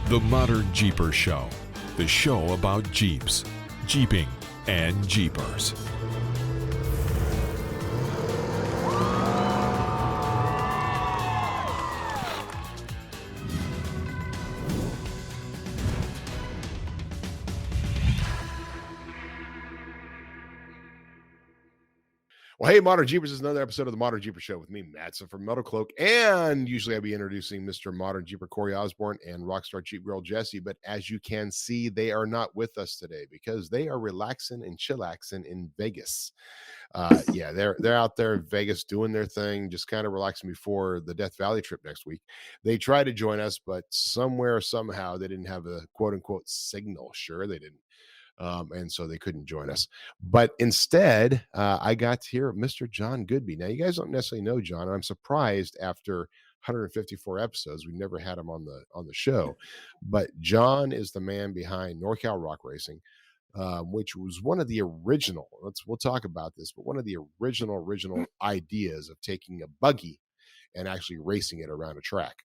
The ModernJeeper Show, the show about Jeeps, Jeeping, and Jeepers. Well, hey, Modern Jeepers, is another episode of the ModernJeeper Show with me, Matson from Metalcloak, and usually I'll be introducing Mr. Modern Jeeper Corey Osborne and Rockstar Jeep Girl Jessy, but as you can see, they are not with us today because they are relaxing and chillaxing in Vegas. Yeah, they're out there in Vegas doing their thing, just kind of relaxing before the Death Valley trip next week. They tried to join us, but somewhere, somehow, they didn't have a quote-unquote signal. Sure, they didn't. And so they couldn't join us. But instead, I got to hear Mr. John Goodby. Now, you guys don't necessarily know John, and I'm surprised after 154 episodes, we never had him on the show. But John is the man behind NorCal Rock Racing, which was one of the original, we'll talk about this, but one of the original ideas of taking a buggy and actually racing it around a track,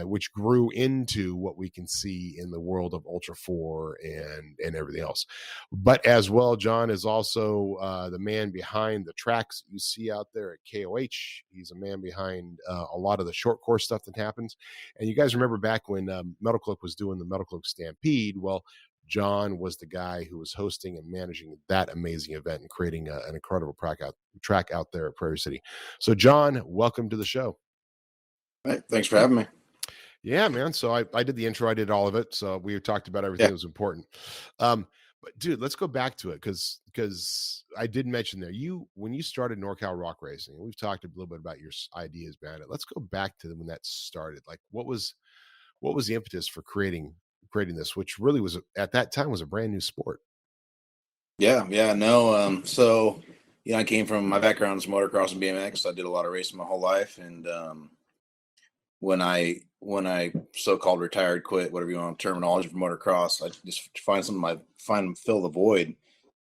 which grew into what we can see in the world of Ultra 4 and everything else. But as well, John is also the man behind the tracks you see out there at KOH. He's a man behind a lot of the short course stuff that happens. And you guys remember back when Metalcloak was doing the Metalcloak Stampede? Well, John was the guy who was hosting and managing that amazing event and creating an incredible track out there at Prairie City. So, John, welcome to the show. Hey, thanks for having me. Yeah, man. So I did the intro. I did all of it. So we talked about everything that was important. But dude, let's go back to it because I did mention there when you started NorCal Rock Racing. We've talked a little bit about your ideas behind it. Let's go back to when that started. Like, what was the impetus for creating this, which really was at that time was a brand new sport? So I came from, my background is motocross and BMX. I did a lot of racing my whole life, and when I so-called retired, quit, whatever you want, terminology for motocross, I just fill the void.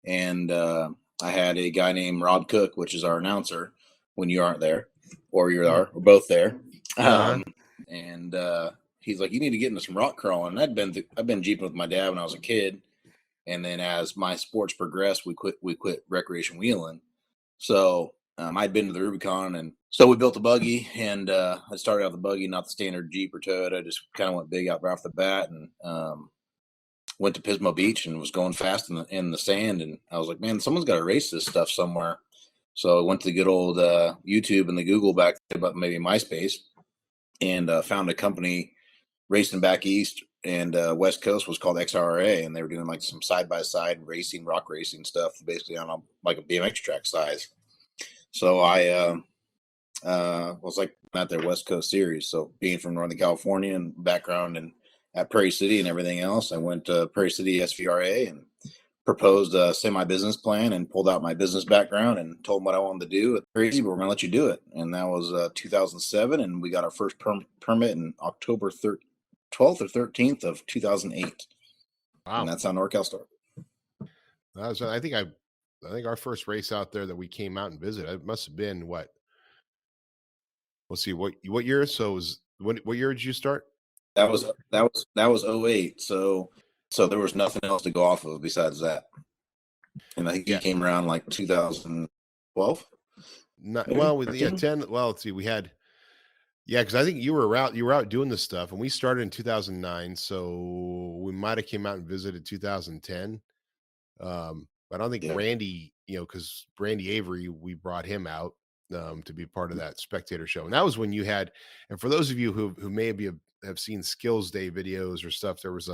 And I had a guy named Rob Cook, which is our announcer when you aren't there, or we're both there. And he's like, you need to get into some rock crawling. And I've been jeeping with my dad when I was a kid. And then as my sports progressed, we quit recreation wheeling. So I'd been to the Rubicon, and so we built a buggy, and I started out the buggy, not the standard Jeep or Toyota. Just kind of went big out right off the bat, and went to Pismo Beach and was going fast in the sand. And I was like, man, someone's got to race this stuff somewhere. So I went to the good old YouTube and the Google back about maybe MySpace, and found a company racing back east and West Coast, was called XRA, and they were doing like some side-by-side racing, rock racing stuff, basically on a BMX track size. So I was like at their West Coast series. So being from Northern California and background and at Prairie City and everything else, I went to Prairie City SVRA and proposed a semi-business plan and pulled out my business background and told them what I wanted to do. It's crazy, but we're going to let you do it. And that was 2007, and we got our first permit in October 12th or 13th of 2008. Wow. And that's how NorCal started. I think our first race out there that we came out and visited, it must have been what? Let's see, what year? So what year did you start? That was 08. So there was nothing else to go off of besides that. And I think he came around like 2012. Let's see, we had. Yeah, because I think you were out doing this stuff, and we started in 2009, so we might have came out and visited 2010. But I don't think Randy, because Randy Avery, we brought him out to be part of that spectator show, and that was when you had. And for those of you who maybe have seen Skills Day videos or stuff, there was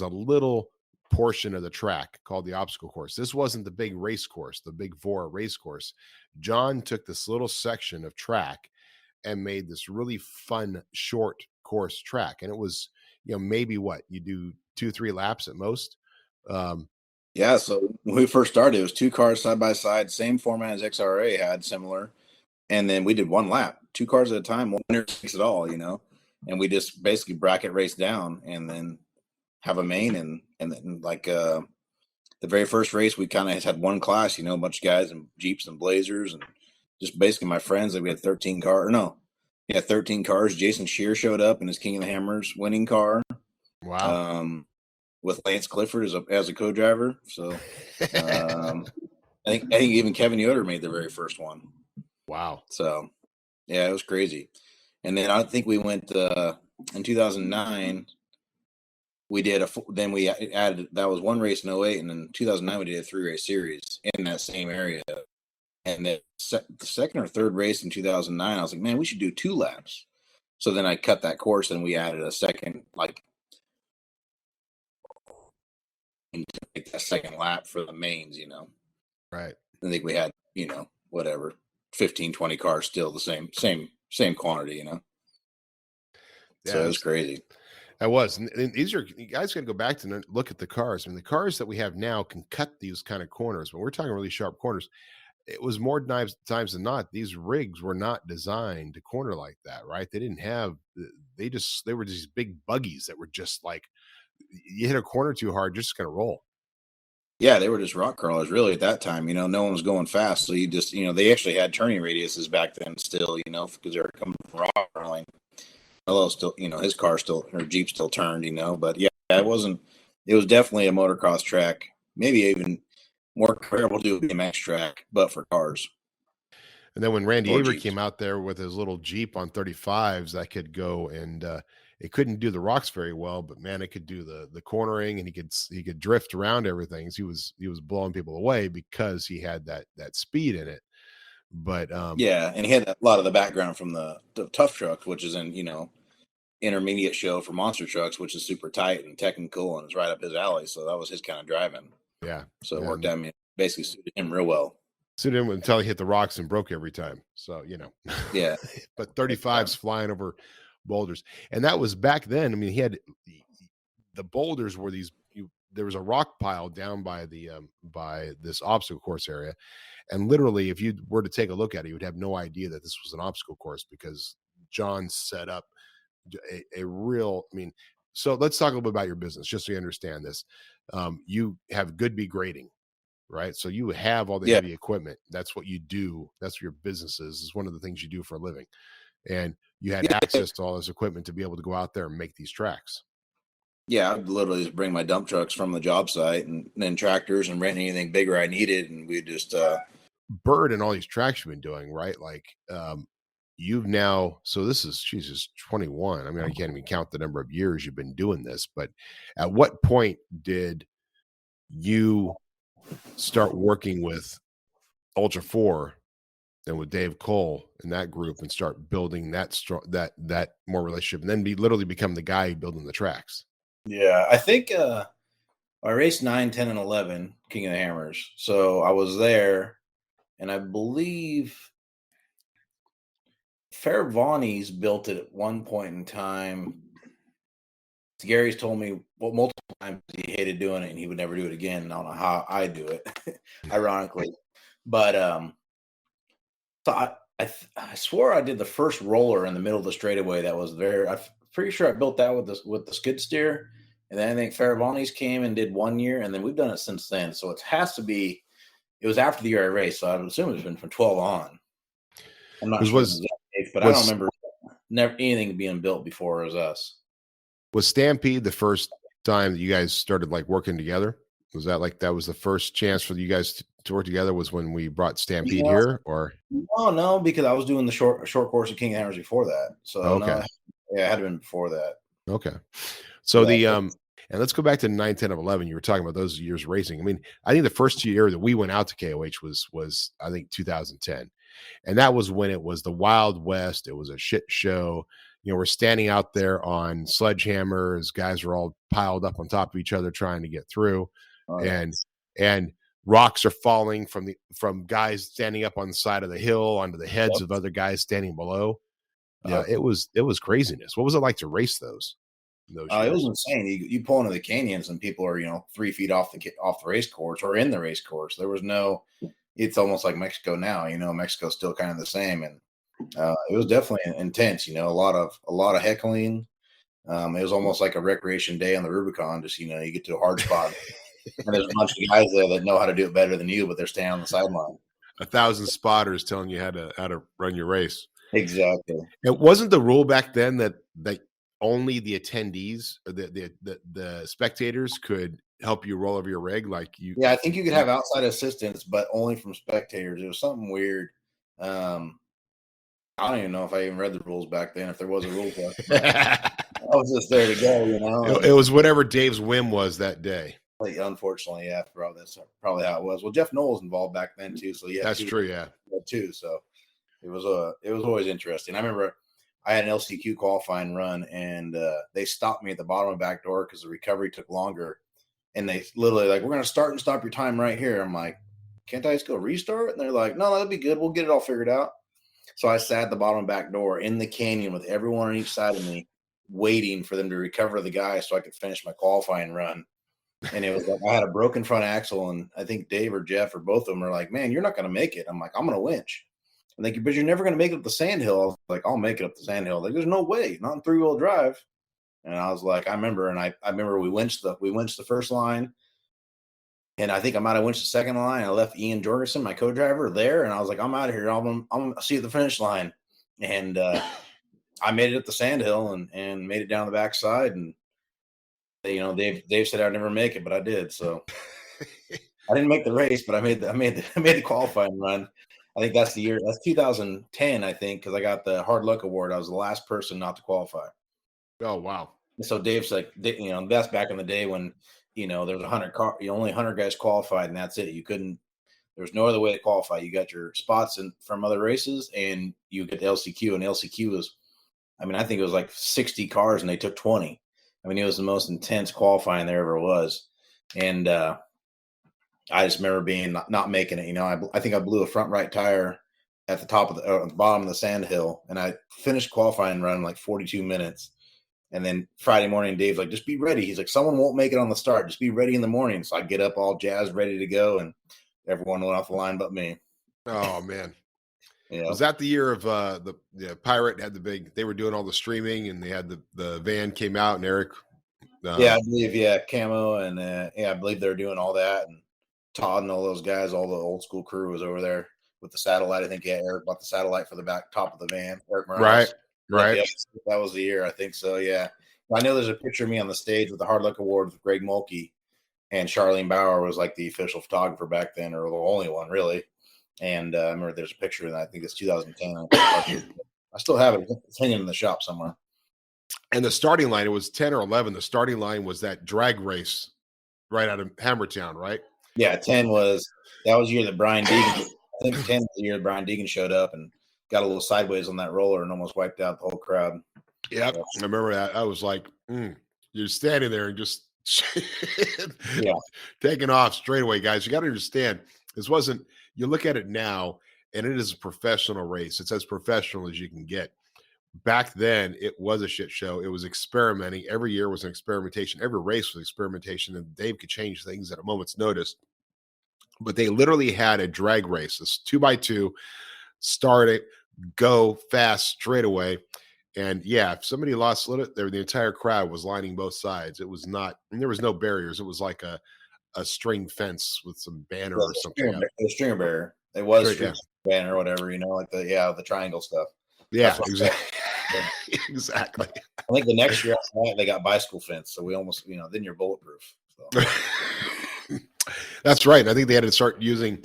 a little portion of the track called the obstacle course. This wasn't the big race course, the big Vora race course. John took this little section of track and made this really fun short course track. And it was, maybe what you do 2-3 laps at most. So when we first started, it was 2 cars side by side, same format as XRA had, similar. And then we did 1 lap, 2 cars at a time, 1 winner takes it all, and we just basically bracket race down and then have a main. And then like the very first race, we kind of had 1 class, a bunch of guys in Jeeps and Blazers, and just basically my friends. Like we had 13 cars. Jason Shear showed up in his King of the Hammers winning car. Wow. With Lance Clifford as a co-driver. So I think even Kevin Yoder made the very first one. Wow. So yeah, it was crazy. And then I think we went in 2009. We did then we added, that was one race in 08, and in 2009 we did a 3-race series in that same area. And then the second or third race in 2009, I was like, man, we should do 2 laps. So then I cut that course and we added a second, like, to make that second lap for the mains, Right. I think we had, whatever, 15, 20 cars, still the same quantity, Yeah, so it was crazy. That was. And these are, you guys got to go back to look at the cars. I mean, the cars that we have now can cut these kind of corners, but we're talking really sharp corners. It was more times than not, these rigs were not designed to corner like that, right? They didn't have, they were these big buggies that were just like, you hit a corner too hard, just gonna roll. Yeah, they were just rock crawlers really at that time. No one was going fast, so you just, they actually had turning radiuses back then still, because they were coming from rock crawling. Although still, his car still, or Jeep still turned, but yeah, it was definitely a motocross track, maybe even more comparable to a BMX track, but for cars. And then when Randy Avery came out there with his little Jeep on 35s, that could go, and it couldn't do the rocks very well, but man, it could do the cornering, and he could drift around everything. So he was blowing people away because he had that speed in it. But yeah, and he had a lot of the background from the tough truck, which is in intermediate show for monster trucks, which is super tight and technical and it's right up his alley. So that was his kind of driving. Yeah. So it worked out. I mean, basically suited him real well. Suited him until he hit the rocks and broke every time. So, Yeah. But 35s flying over boulders. And that was back then. I mean, he had the boulders were there was a rock pile down by this obstacle course area. And literally, if you were to take a look at it, you would have no idea that this was an obstacle course because John set up a real, I mean, so let's talk a little bit about your business, just so you understand this. You have Goodby grading, right? So you have all the heavy equipment. That's what you do. That's what your business is one of the things you do for a living. And you had access to all this equipment to be able to go out there and make these tracks. Yeah, I'd literally just bring my dump trucks from the job site and then tractors and rent anything bigger I needed. And we just Bird and all these tracks you've been doing, right? Like you've now, so this is, Jesus, 21. I mean, I can't even count the number of years you've been doing this, but at what point did you start working with Ultra 4 and with Dave Cole in that group and start building that more relationship, and then literally become the guy building the tracks? Yeah, I think I raced 9, 10, and 11 King of the Hammers. So I was there, and I believe Fairvani's built it at one point in time. Gary's told me multiple times he hated doing it and he would never do it again. I don't know how I do it, ironically. But so I swore I did the first roller in the middle of the straightaway that was there. I'm pretty sure I built that with the skid steer. And then I think Fairvani's came and did 1 year, and then we've done it since then. So it has to be, it was after the year I raced. So I would assume it's been from 12 on. I'm not sure, but I don't remember anything being built before it was us. Was Stampede the first time that you guys started like working together? Was that like, that was the first chance for you guys to work together, was when we brought Stampede here, or? No, because I was doing the short course of King of Hammers before that. So okay. No, it had been before that. Okay. So and let's go back to 9, 10, 11. You were talking about those years racing. I mean, I think the first year that we went out to KOH was I think 2010. And that was when it was the Wild West. It was a shit show. We're standing out there on sledgehammers. Guys are all piled up on top of each other trying to get through. And rocks are falling from guys standing up on the side of the hill onto the heads of other guys standing below. It was craziness. What was it like to race those? It was insane. You pull into the canyons and people are 3 feet off the race course or in the race course. There was no. It's almost like Mexico now. Mexico's still kind of the same, and it was definitely intense. A lot of heckling. It was almost like a recreation day on the Rubicon. Just you get to a hard spot, and there's a bunch of guys there that know how to do it better than you, but they're staying on the sideline. 1,000 spotters telling you how to run your race. Exactly. It wasn't the rule back then that only the attendees, or the spectators could help you roll over your rig? Like you? Yeah, I think you could have outside assistance, but only from spectators. It was something weird. I don't even know if I even read the rules back then, if there was a rule book. I was just there to go, you know. It was whatever Dave's whim was that day. Unfortunately, yeah, that's probably how it was. Well, Jeff Knoll was involved back then too, so yeah, that's true. Yeah, too. So it was always interesting. I remember I had an LCQ qualifying run, and they stopped me at the bottom of the back door because the recovery took longer, and they literally like, we're going to start and stop your time right here. I'm like, can't I just go restart? And they're like, no, that'll be good. We'll get it all figured out. So I sat at the bottom back door in the canyon with everyone on each side of me, waiting for them to recover the guy so I could finish my qualifying run. And it was like I had a broken front axle, and I think Dave or Jeff or both of them are like, man, you're not going to make it. I'm like, I'm going to winch. And they, but you're never going to make it up the sandhill. I was like, I'll make it up the sandhill. Like, there's no way, not in 3-wheel drive. And I was like, I remember, and I remember we winched the first line, and I think I might have winched the second line. I left Ian Jorgensen, my co-driver, there, and I was like, I'm out of here. I'm going to see you at the finish line. And I made it up the sandhill and made it down the backside. And you know, Dave said I'd never make it, but I did. So I didn't make the race, but I made the qualifying run. I think that's the year. That's 2010, I think, because I got the hard luck award. I was the last person not to qualify. Oh wow! So Dave's like, you know, that's back in the day when, you know, there was 100 only 100 guys qualified, and that's it. You couldn't. There was no other way to qualify. You got your spots from other races, and you get the LCQ, and LCQ was, I mean, I think it was like 60 cars, and they took 20. I mean, it was the most intense qualifying there ever was, and I just remember being not making it. You know, I think I blew a front right tire at the top of the bottom of the sand hill, and I finished qualifying run in like 42 minutes. And then Friday morning, Dave's like, just be ready. He's like, someone won't make it on the start. Just be ready in the morning. So I get up all jazzed, ready to go, and everyone went off the line but me. Oh man. Yeah. Was that the year of the Pirate had the big, they were doing all the streaming, and they had the van came out, and Eric yeah, I believe, Camo, and I believe they were doing all that, and Todd and all those guys, all the old school crew was over there with the satellite. I think Eric bought the satellite for the back top of the van. Eric Morales. Right. Yeah, that was the year, I think so. Yeah, I know there's a picture of me on the stage with the Hard Luck Award with Greg Mulkey, and Charlene Bauer was like the official photographer back then, or the only one really. And I remember there's a picture of that. I think it's 2010. I still have it. It's hanging in the shop somewhere. And the starting line, it was 10 or 11. The starting line was that drag race right out of Hammertown, right? Yeah, 10 was the year that Brian Deegan. I think 10 was the year that Brian Deegan showed up and got a little sideways on that roller and almost wiped out the whole crowd. Yep, so, I remember that. I was like, you're standing there and just taking off straight away, guys. You got to understand, this wasn't. You look at it now, and it is a professional race. It's as professional as you can get. Back then, it was a shit show. It was experimenting. Every year was an experimentation. Every race was experimentation, and Dave could change things at a moment's notice. But they literally had a drag race, this 2x2, start it, go fast straight away. And yeah, if somebody lost there, the entire crowd was lining both sides. It was not, and there was no barriers. It was like a string fence with some banner or something. The stringer barrier. It was banner or whatever, you know, like the triangle stuff. Yeah, exactly. Exactly. I think the next year after that, they got bicycle fence, so we almost, you know, then you're bulletproof. So. That's right. I think they had to start using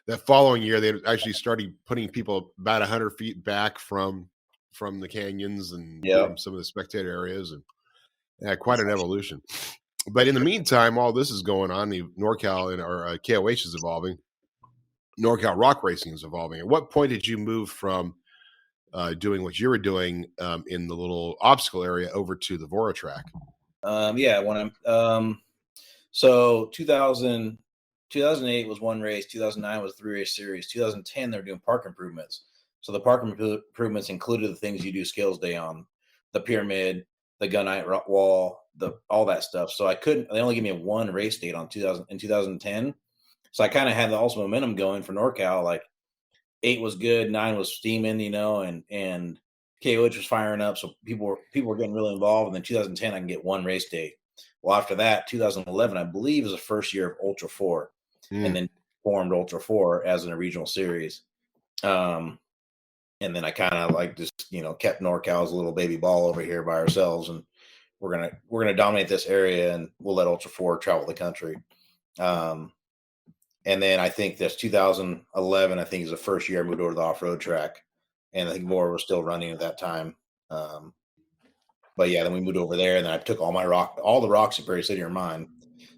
that following year. They actually started putting people about 100 feet back from the canyons and from some of the spectator areas, and quite an evolution. But in the meantime, all this is going on. The NorCal and our KOH is evolving. NorCal Rock Racing is evolving. At what point did you move from doing what you were doing in the little obstacle area over to the Vora track? When I'm so 2008 was one race, 2009 was a 3-race series, 2010 they're doing park improvements. So the park improvements included the things you do skills day on, the pyramid, the gunite wall, all that stuff. So they only gave me one race date in 2010. So I kind of had the also momentum going for NorCal. Like 8 was good, 9 was steaming, you know, and KOH was firing up. So people were getting really involved. And then 2010, I can get one race date. Well, after that, 2011, I believe, was the first year of Ultra 4, and then formed Ultra 4 as in a regional series. And then I kind of like just, kept NorCal's little baby ball over here by ourselves. And we're going to dominate this area, and we'll let Ultra 4 travel the country. And then I think this 2011, I think is the first year I moved over to the off-road track. And I think Moore was still running at that time. But yeah, then we moved over there, and then I took all the rocks in Prairie City are mine.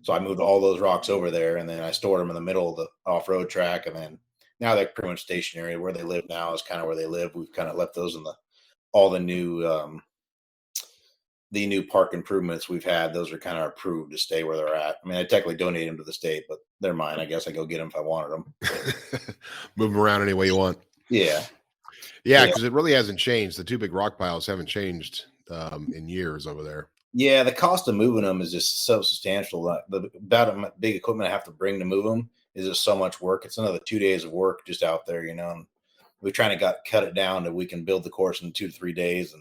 So I moved all those rocks over there, and then I stored them in the middle of the off-road track. And then now they're pretty much stationary. Where they live now is kind of where they live. We've kind of left those in all the new park improvements we've had. Those are kind of approved to stay where they're at. I mean, I technically donate them to the state, but they're mine. I guess I go get them if I wanted them. Move them around any way you want. Yeah. Yeah, because it really hasn't changed. The two big rock piles haven't changed in years over there. Yeah, the cost of moving them is just so substantial. The big equipment I have to bring to move them is just so much work. It's another 2 days of work just out there, And we're trying to cut it down that we can build the course in 2 to 3 days,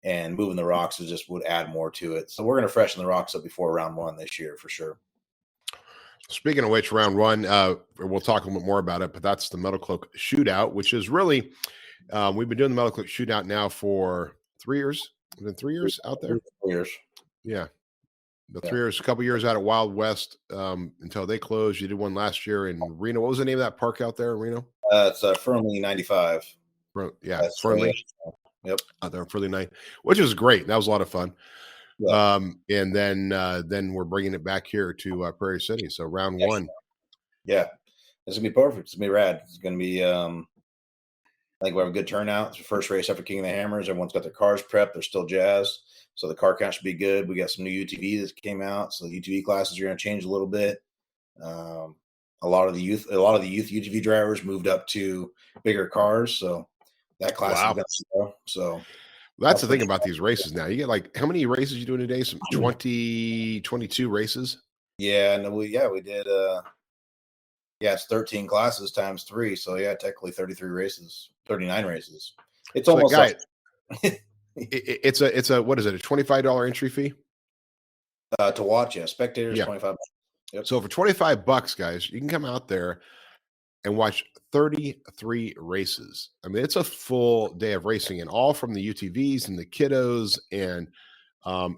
and moving the rocks would add more to it. So we're going to freshen the rocks up before round 1 this year for sure. Speaking of which, round 1, we'll talk a little bit more about it, but that's the Metalcloak Shootout, which is really, we've been doing the Metalcloak Shootout now for 3 years. It's been 3 years out there. 3 years. Yeah. The 3 years, a couple years out at Wild West until they closed. You did one last year in Reno. What was the name of that park out there in Reno? It's Fernley 95. Fernley. Yep. Out there in Fernley 9, which was great. That was a lot of fun. Yeah. And then we're bringing it back here to Prairie City. So round 1. Yeah. It's going to be perfect. It's going to be rad. It's going to be, I think we have a good turnout. It's the first race after King of the Hammers. Everyone's got their cars prepped. They're still jazzed. So the car count should be good. We got some new UTVs that came out. So the UTV classes are going to change a little bit. A lot of the youth UTV drivers moved up to bigger cars. So that class is going to slow. So that's the thing about these races now. You get how many races you do in a day? Some 20, 22 races? Yeah. No, we did. It's 13 classes times 3. So yeah, technically 33 races, 39 races. It's almost it's a what is it? A $25 entry fee to watch. Yeah, spectators $25. Yep. So for $25, guys, you can come out there and watch 33 races. I mean, it's a full day of racing, and all from the UTVs and the kiddos and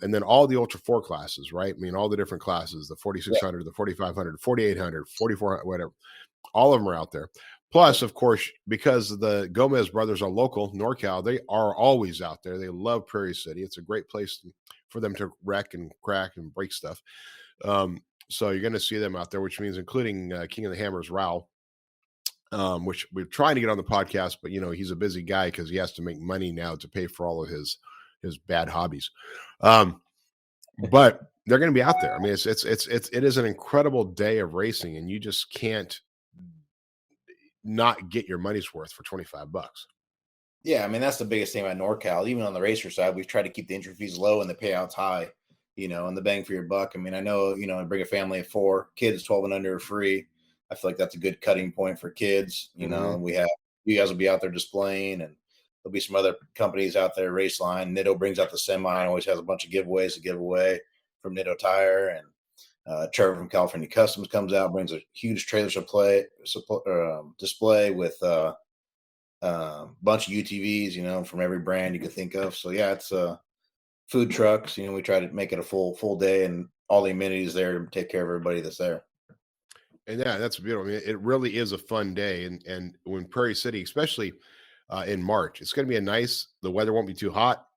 then all the Ultra 4 classes, right? I mean, all the different classes, the 4,600, the 4,500, 4,800, 4,400, whatever. All of them are out there. Plus, of course, because the Gomez brothers are local, NorCal, they are always out there. They love Prairie City. It's a great place for them to wreck and crack and break stuff. So you're going to see them out there, which means including King of the Hammers, Raul, which we're trying to get on the podcast, but, he's a busy guy because he has to make money now to pay for all of his bad hobbies. But they're going to be out there. I mean, it is an incredible day of racing, and you just can't not get your money's worth for $25. Yeah, I mean, that's the biggest thing about NorCal. Even on the racer side, we've tried to keep the entry fees low and the payouts high, and the bang for your buck. I mean, I know, bring a family of 4 kids, 12 and under are free. I feel like that's a good cutting point for kids. And you guys will be out there displaying, and there'll be some other companies out there. Raceline, Nitto brings out the semi and always has a bunch of giveaways to give away from Nitto Tire, and Trevor from California Customs comes out, brings a huge trailer display with a bunch of UTVs, from every brand you could think of. So yeah, it's food trucks. We try to make it a full day, and all the amenities there to take care of everybody that's there. And yeah, that's beautiful. I mean, it really is a fun day, and when Prairie City, especially in March, it's going to be the weather won't be too hot.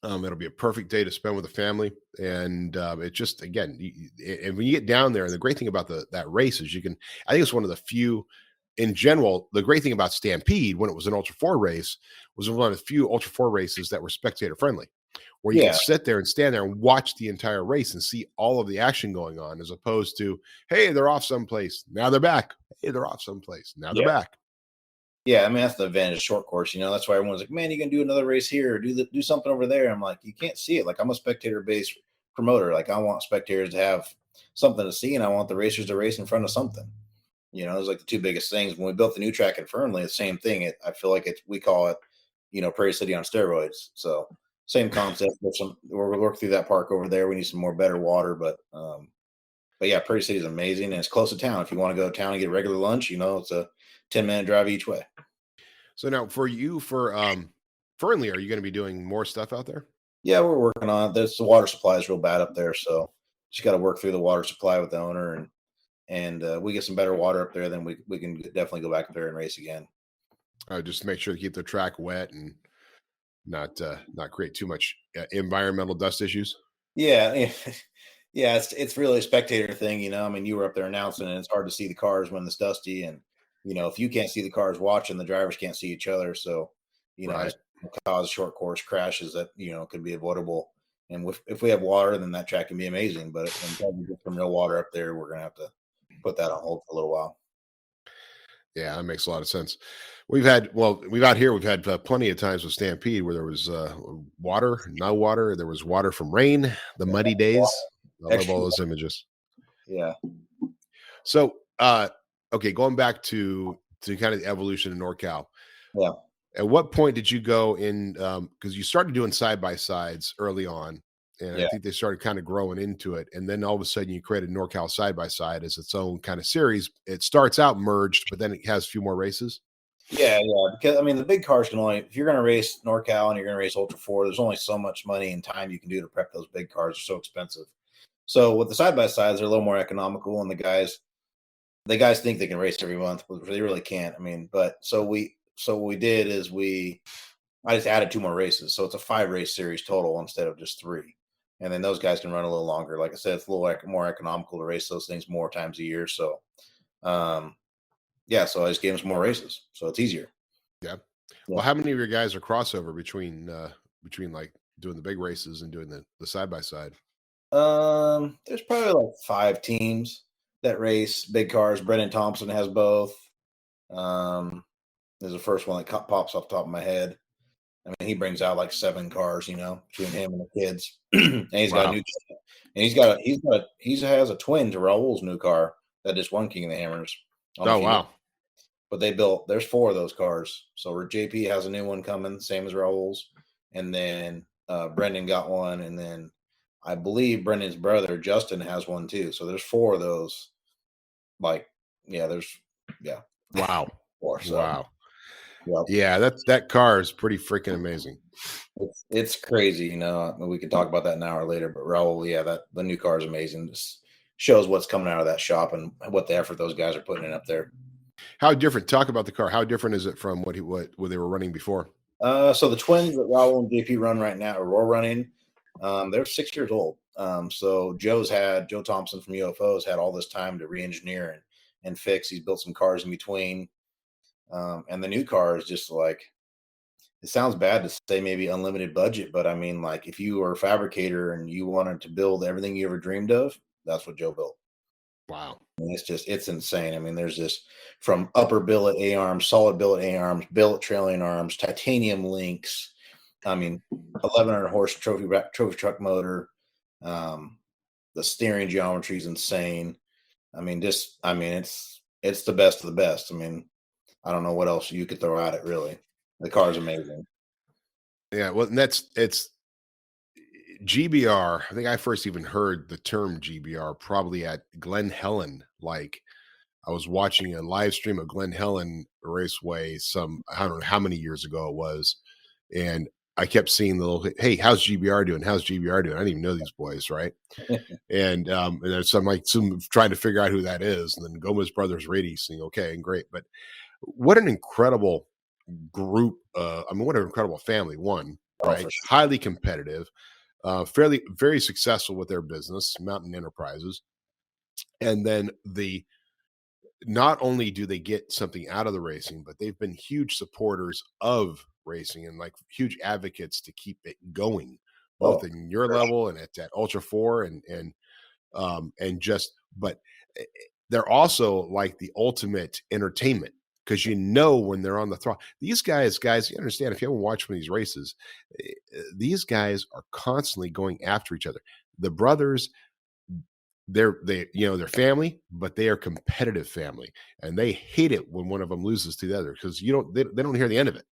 It'll be a perfect day to spend with the family. And it just, again, and when you get down there, and the great thing about that race is I think it's one of the few in general, the great thing about Stampede, when it was an Ultra 4 race, was one of the few Ultra 4 races that were spectator friendly, where you can sit there and stand there and watch the entire race and see all of the action going on, as opposed to, hey, they're off someplace. Now they're back. Hey, they're off someplace. Now they're back. Yeah, I mean, that's the advantage of short course. That's why everyone's like, man, you can do another race here, or do something over there. I'm like, you can't see it. Like, I'm a spectator-based promoter. Like, I want spectators to have something to see, and I want the racers to race in front of something. Those like the two biggest things. When we built the new track at Fernley, the same thing. I feel like we call it, Prairie City on steroids. So same concept. We're working through that park over there. We need some better water, but yeah, Prairie City is amazing, and it's close to town. If you want to go to town and get regular lunch, it's a 10-minute drive each way. So now for you, for Fernley, are you going to be doing more stuff out there? Yeah, we're working on it. The water supply is real bad up there, so just got to work through the water supply with the owner, and we get some better water up there, then we can definitely go back up there and race again. Just make sure to keep the track wet and not create too much environmental dust issues. Yeah, yeah, it's really a spectator thing, you know. I mean, you were up there announcing, and it's hard to see the cars when it's dusty, and if you can't see the cars watching, the drivers can't see each other, so Right. it's cause short course crashes that could be avoidable. And if we have water, then that track can be amazing. But until we get some real water up there, we're gonna have to put that on hold for a little while. Yeah, that makes a lot of sense. We've had plenty of times with Stampede where there was water, no water. There was water from rain, the muddy days. I love all those images. Yeah. So, okay, going back to kind of the evolution of NorCal. Yeah. At what point did you go in? Because you started doing side by sides early on, and I think they started kind of growing into it. And then all of a sudden, you created NorCal side by side as its own kind of series. It starts out merged, but then it has a few more races. Yeah. Because I mean, the big cars can only, if you're going to race NorCal and you're going to race Ultra 4, there's only so much money and time you can do to prep those big cars. They're so expensive. So with the side by sides, they're a little more economical, and the guys think they can race every month, but they really can't. I mean, so what we did is I just added 2 more races, so it's a 5-race series total instead of just 3. And then those guys can run a little longer. Like I said, it's a little more economical to race those things more times a year. So, so I just gave them some more races, so it's easier. Yeah. Well, how many of your guys are crossover between like doing the big races and doing the side by side? There's probably like 5 teams that race big cars. Brendan Thompson has both. There's the first one that pops off the top of my head. I mean, he brings out like 7 cars, between him and the kids. And he's got a new, and he has a twin to Raul's new car that just won King of the Hammers. Oh, wow. But there's 4 of those cars. So JP has a new one coming, same as Raul's. And then Brendan got one. And then I believe Brendan's brother, Justin, has one too. So there's 4 of those. Like, yeah. Wow. 4. So. Wow. Yep. Yeah, that car is pretty freaking amazing. It's crazy, we could talk about that an hour later, but Raul, the new car is amazing. Just shows what's coming out of that shop and what the effort those guys are putting in up there. How different? Talk about the car. How different is it from what they were running before? So the twins that Raul and JP run right now, or we're running, they're 6 years old. So Joe Thompson from UFOs had all this time to re-engineer and fix. He's built some cars in between. And the new car is just like, it sounds bad to say maybe unlimited budget, but I mean, like, if you were a fabricator and you wanted to build everything you ever dreamed of, that's what Joe built. Wow. And it's insane. I mean, there's this from upper billet A-arms, solid billet A-arms, billet trailing arms, titanium links. I mean, 1,100 horse trophy truck motor. The steering geometry is insane. I mean, it's the best of the best. I mean, I don't know what else you could throw at it, really. The car's amazing. Yeah, well, it's GBR. I think I first even heard the term GBR probably at Glen Helen. Like, I was watching a live stream of Glen Helen Raceway I don't know how many years ago it was, and I kept seeing the little, hey, how's GBR doing? How's GBR doing? I didn't even know these boys, right? and there's some trying to figure out who that is, and then Gomez Brothers Racing, okay, and great, but what an incredible group. What an incredible family. One, right? Sure. Highly competitive, very successful with their business, Mountain Enterprises. And then not only do they get something out of the racing, but they've been huge supporters of racing and like huge advocates to keep it going, both in your level and at Ultra 4 but they're also like the ultimate entertainment, because when they're on the throttle, these guys, you understand, if you haven't watched one of these races, these guys are constantly going after each other. The brothers, they're family, but they are competitive family, and they hate it when one of them loses to the other, because they don't hear the end of it.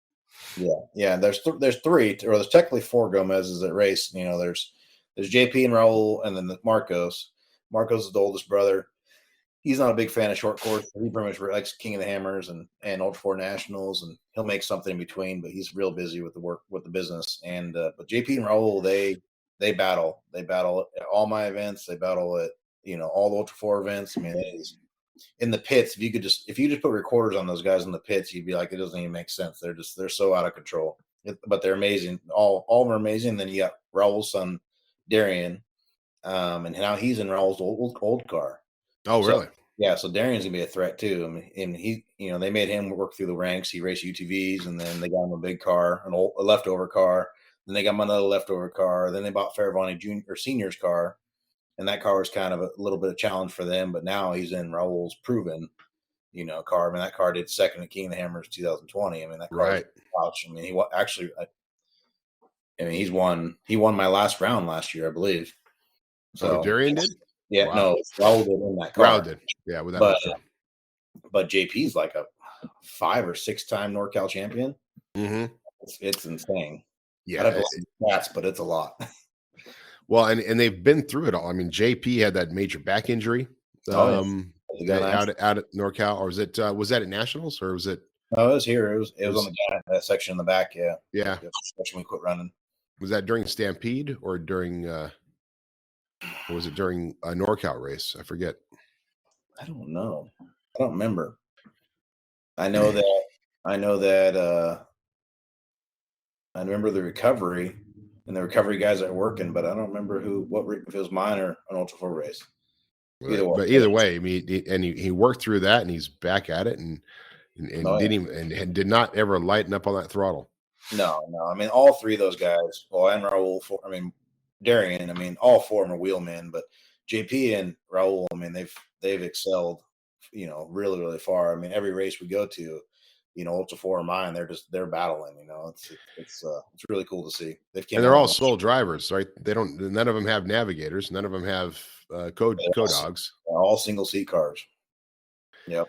Yeah. There's 3, or there's technically 4 Gomez's that race. There's JP and Raul, and then Marcos. Marcos is the oldest brother. he's not a big fan of short course. He pretty much likes King of the Hammers and Ultra 4 Nationals, and he'll make something in between. But he's real busy with the business. And but JP and Raul, they battle. They battle at all my events. They battle at all the Ultra 4 events. I mean, it is in the pits. If you just put recorders on those guys in the pits, you'd be like, it doesn't even make sense. They're so out of control. But they're amazing. All of them are amazing. Then you got Raul's son, Darian, and now he's in Raul's old car. Oh, really? Yeah. So Darian's gonna be a threat too. I mean, and he, they made him work through the ranks. He raced UTVs, and then they got him a big car, a leftover car. Then they got him another leftover car. Then they bought Fairvani Senior's car, and that car was kind of a little bit of challenge for them. But now he's in Raul's proven, car. I mean, that car did second at King of the Hammers 2020. I mean, that car. Right. I mean, he actually. I mean, he won my last round last year, I believe. So Darian did? Yeah, Wow. No, Raul did in that car. Raul did. Yeah, with that. But JP's like a 5 or 6 time NorCal champion. Mm-hmm. It's insane. Yeah, I don't know stats, but it's a lot. Well, and they've been through it all. I mean, JP had that major back injury out at NorCal, or was that at Nationals, or was it? No, it was here. It was on that section in the back. Yeah. Yeah. Especially when we quit running. Was that during Stampede or during? Or was it during a NorCal race? I forget. I don't know. I don't remember. I know that. I remember the recovery, and the recovery guys are working, but I don't remember if it was mine or an Ultra 4 race. Either way, I mean, he worked through that, and he's back at it, and did not ever lighten up on that throttle. No. I mean, all 3 of those guys. Well, and Raul. I mean, Darian. I mean, all 4 of them are wheelmen, but JP and Raul. I mean, they've excelled. Really, really far. I mean, every race we go to, Ultra 4 or mine, they're battling. It's really cool to see. They're all sole drivers, right? None of them have navigators. None of them have co-dogs. All single seat cars. Yep.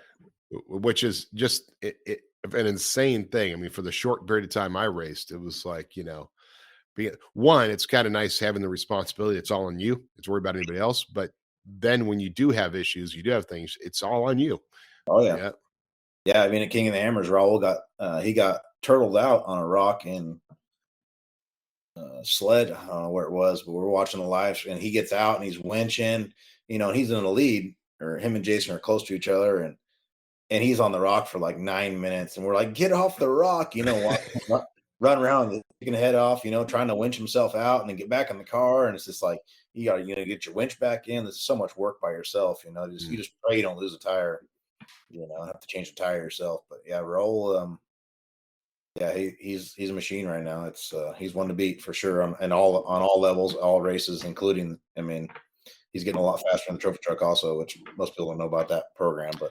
Which is just an insane thing. I mean, for the short period of time I raced, it was like, it's kind of nice having the responsibility. It's all on you. It's worry about anybody else. But then when you do have issues, you do have things, it's all on you. Oh yeah. Yeah. I mean, at King of the Hammers, Raul got turtled out on a rock in Sled. I don't know where it was, but we're watching the live, and he gets out and he's winching, and he's in the lead, or him and Jason are close to each other, and he's on the rock for like 9 minutes, and we're like, get off the rock, run around, taking the head off, trying to winch himself out and then get back in the car. And it's just like, you got to, get your winch back in. This is so much work by yourself, you just pray you don't lose a tire, have to change the tire yourself. But yeah, Raul, he's a machine right now. It's he's one to beat for sure on all levels, all races, including, I mean, he's getting a lot faster on the trophy truck also, which most people don't know about that program, but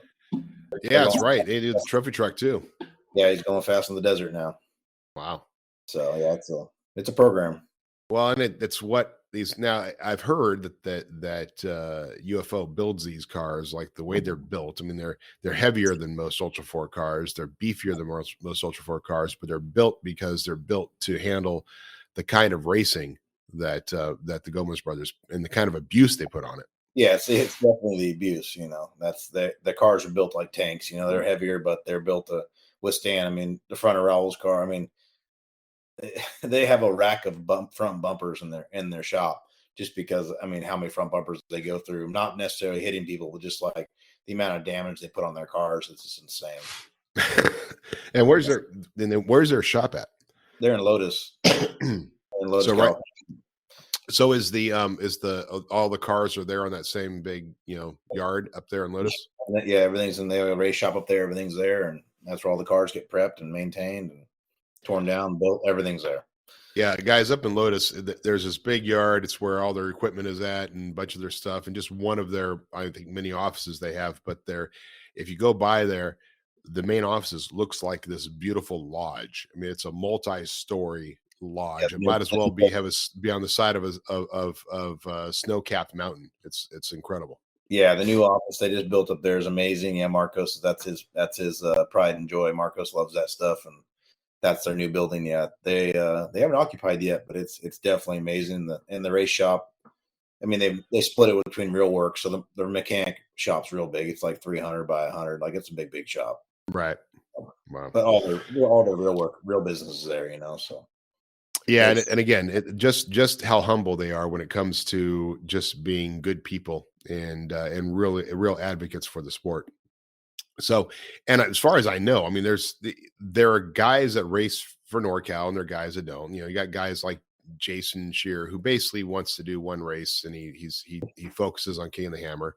yeah, that's right. They do the trophy truck too. Yeah, he's going fast in the desert now. Wow. So yeah, it's a program. Well, and it's what these, now I've heard that UFO builds these cars, like the way they're built. I mean, they're heavier than most Ultra 4 cars. They're beefier than most Ultra 4 cars, but they're built because they're built to handle the kind of racing that the Gomez brothers, and the kind of abuse they put on it. Yeah, it's definitely the abuse. That's the cars are built like tanks. They're heavier, but they're built to withstand. I mean, the front of Raul's car, I mean, they have a rack of front bumpers in their shop, just because, I mean, how many front bumpers they go through, not necessarily hitting people, but just like the amount of damage they put on their cars. It's just insane. And where's their shop at? They're in Lotus. So right. So is all the cars are there on that same big, yard up there in Lotus? Yeah, everything's in the race shop up there. Everything's there, and that's where all the cars get prepped and maintained and torn down, built. Everything's there. Yeah, guys, up in Lotus, there's this big yard. It's where all their equipment is at, and a bunch of their stuff, and just one of their, I think, many offices they have. But if you go by there, the main offices looks like this beautiful lodge. I mean, it's a multi-story lodge. It might as well be on the side of a snow-capped mountain. It's incredible. Yeah, the new office they just built up there is amazing. Yeah, Marcos, that's his pride and joy. Marcos loves that stuff, and that's their new building. Yeah, they haven't occupied yet, but it's definitely amazing. The race shop, I mean, they split it between real work, so the mechanic shop's real big. It's like 300 by 100. Like it's a big shop. Right. Wow. But all their real work, real business is there, So Yeah, and again, just how humble they are when it comes to just being good people and really real advocates for the sport. So, and as far as I know, I mean, there are guys that race for NorCal and there are guys that don't. You got guys like Jason Shear who basically wants to do one race and he focuses on King of the Hammer.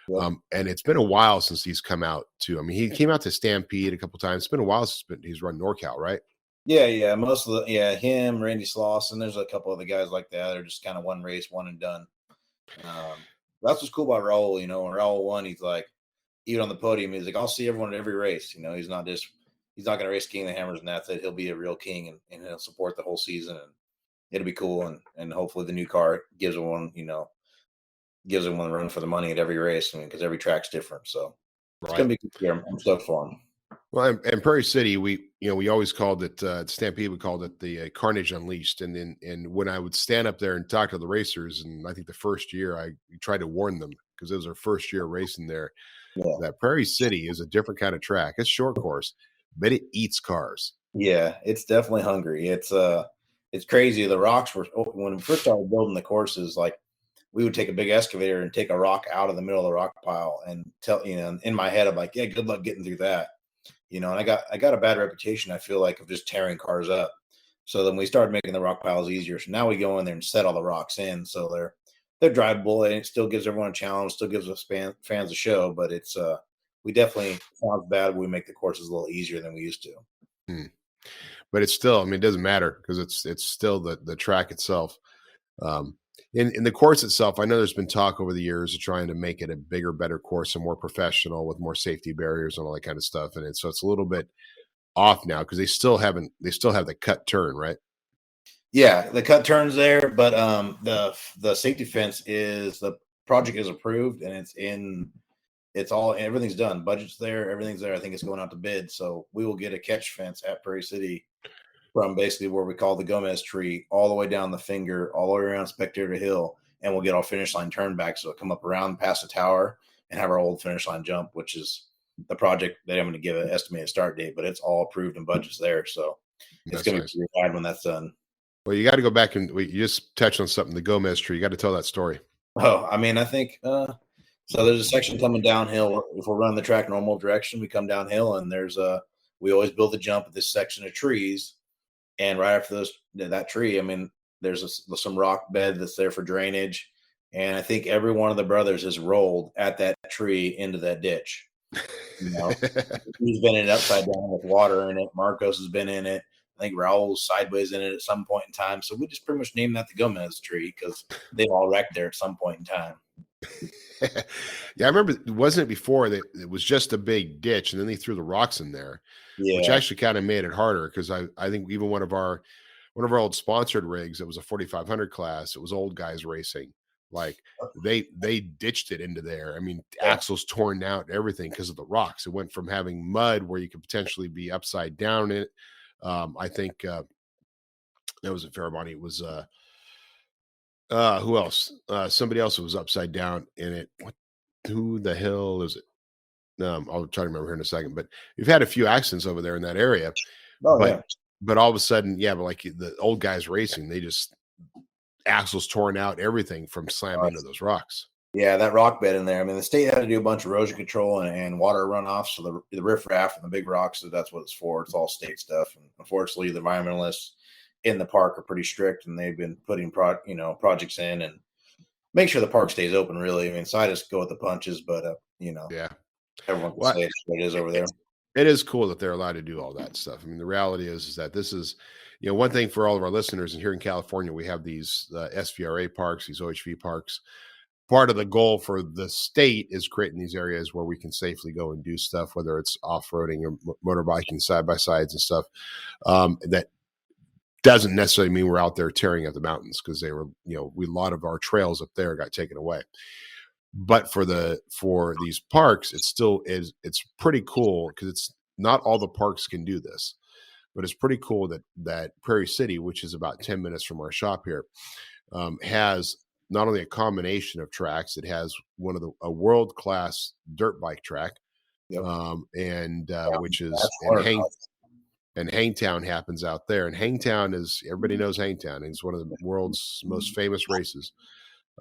Yep. And it's been a while since he's come out to. I mean, he came out to Stampede a couple times. It's been a while since he's run NorCal, right? Yeah. Most of him, Randy Sloss, and there's a couple of the guys like that. They're just kind of one race, one and done. That's what's cool about Raul. When Raul won, he's like, even on the podium, he's like, I'll see everyone at every race. He's not going to race King of the Hammers and that's it. He'll be a real king and he'll support the whole season and it'll be cool. And hopefully the new car gives everyone a run for the money at every race. because every track's different. So it's going to be good. I'm stoked for him. Well, and Prairie City, we always called it Stampede. We called it the Carnage Unleashed. And when I would stand up there and talk to the racers, and I think the first year I tried to warn them because it was our first year racing there. Yeah. That Prairie City is a different kind of track. It's short course, but it eats cars. Yeah, it's definitely hungry. It's crazy. The rocks were when we first started building the courses, like we would take a big excavator and take a rock out of the middle of the rock pile and tell in my head I'm like, yeah, good luck getting through that. And I got a bad reputation, I feel like, of just tearing cars up. So then we started making the rock piles easier. So now we go in there and set all the rocks in. So they're drivable and it still gives everyone a challenge, still gives us fans a show, but it's we definitely sounds bad when we make the courses a little easier than we used to. But it's still, I mean, it doesn't matter because it's still the track itself. In the course itself, I know there's been talk over the years of trying to make it a bigger, better course and more professional with more safety barriers and all that kind of stuff. And so it's a little bit off now because they still have the cut turn, right? Yeah, the cut turn's there, but the safety fence the project is approved and everything's done. Budget's there, everything's there. I think it's going out to bid. So we will get a catch fence at Prairie City from basically where we call the Gomez tree all the way down the finger, all the way around Spectator Hill, and we'll get our finish line turn back. So it'll come up around past the tower and have our old finish line jump, which is the project that I'm going to give an estimated start date, but it's all approved and budget's there. So it's going to be rad when that's done. Well, you got to go back and you just touched on something, the Gomez tree. You got to tell that story. Oh, I mean, I think so there's a section coming downhill. If we're running the track normal direction, we come downhill and we always build a jump at this section of trees. And right after that tree, I mean, there's some rock bed that's there for drainage. And I think every one of the brothers has rolled at that tree into that ditch. He's been in it upside down with water in it. Marcos has been in it. I think Raul's sideways in it at some point in time. So we just pretty much named that the Gomez tree because they've all wrecked there at some point in time. Yeah, I remember, wasn't it before that it was just a big ditch and then they threw the rocks in there, which actually kind of made it harder because I think even one of our old sponsored rigs, it was a 4500 class. It was old guys racing. Like they ditched it into there. I mean, axles torn out, everything because of the rocks. It went from having mud where you could potentially be upside down in it. I think that was a Fairmont. It was who else? Somebody else was upside down in it. Who the hell is it? I'll try to remember here in a second. But we've had a few accidents over there in that area. But all of a sudden, but like the old guys racing, they just axles torn out, everything from slamming into those rocks. Yeah, that rock bed in there. I mean, the state had to do a bunch of erosion control and water runoff. So the riffraff and the big rocks, that's what it's for. It's all state stuff. And unfortunately, the environmentalists in the park are pretty strict, and they've been putting projects in and make sure the park stays open. Really, I mean, so I just go with the punches, but everyone can say what it is over there. It is cool that they're allowed to do all that stuff. I mean, the reality is that this is, one thing for all of our listeners. And here in California, we have these SVRA parks, these OHV parks. Part of the goal for the state is creating these areas where we can safely go and do stuff, whether it's off-roading or motorbiking, side-by-sides and stuff. That doesn't necessarily mean we're out there tearing up the mountains because they were, a lot of our trails up there got taken away. But for these parks, it's pretty cool because it's not all the parks can do this, but it's pretty cool that Prairie City, which is about 10 minutes from our shop here, has not only a combination of tracks, it has a world-class dirt bike track, Yep. which is That's and Hangtown happens out there. And Hangtown is, everybody knows Hangtown. It's one of the world's most famous races.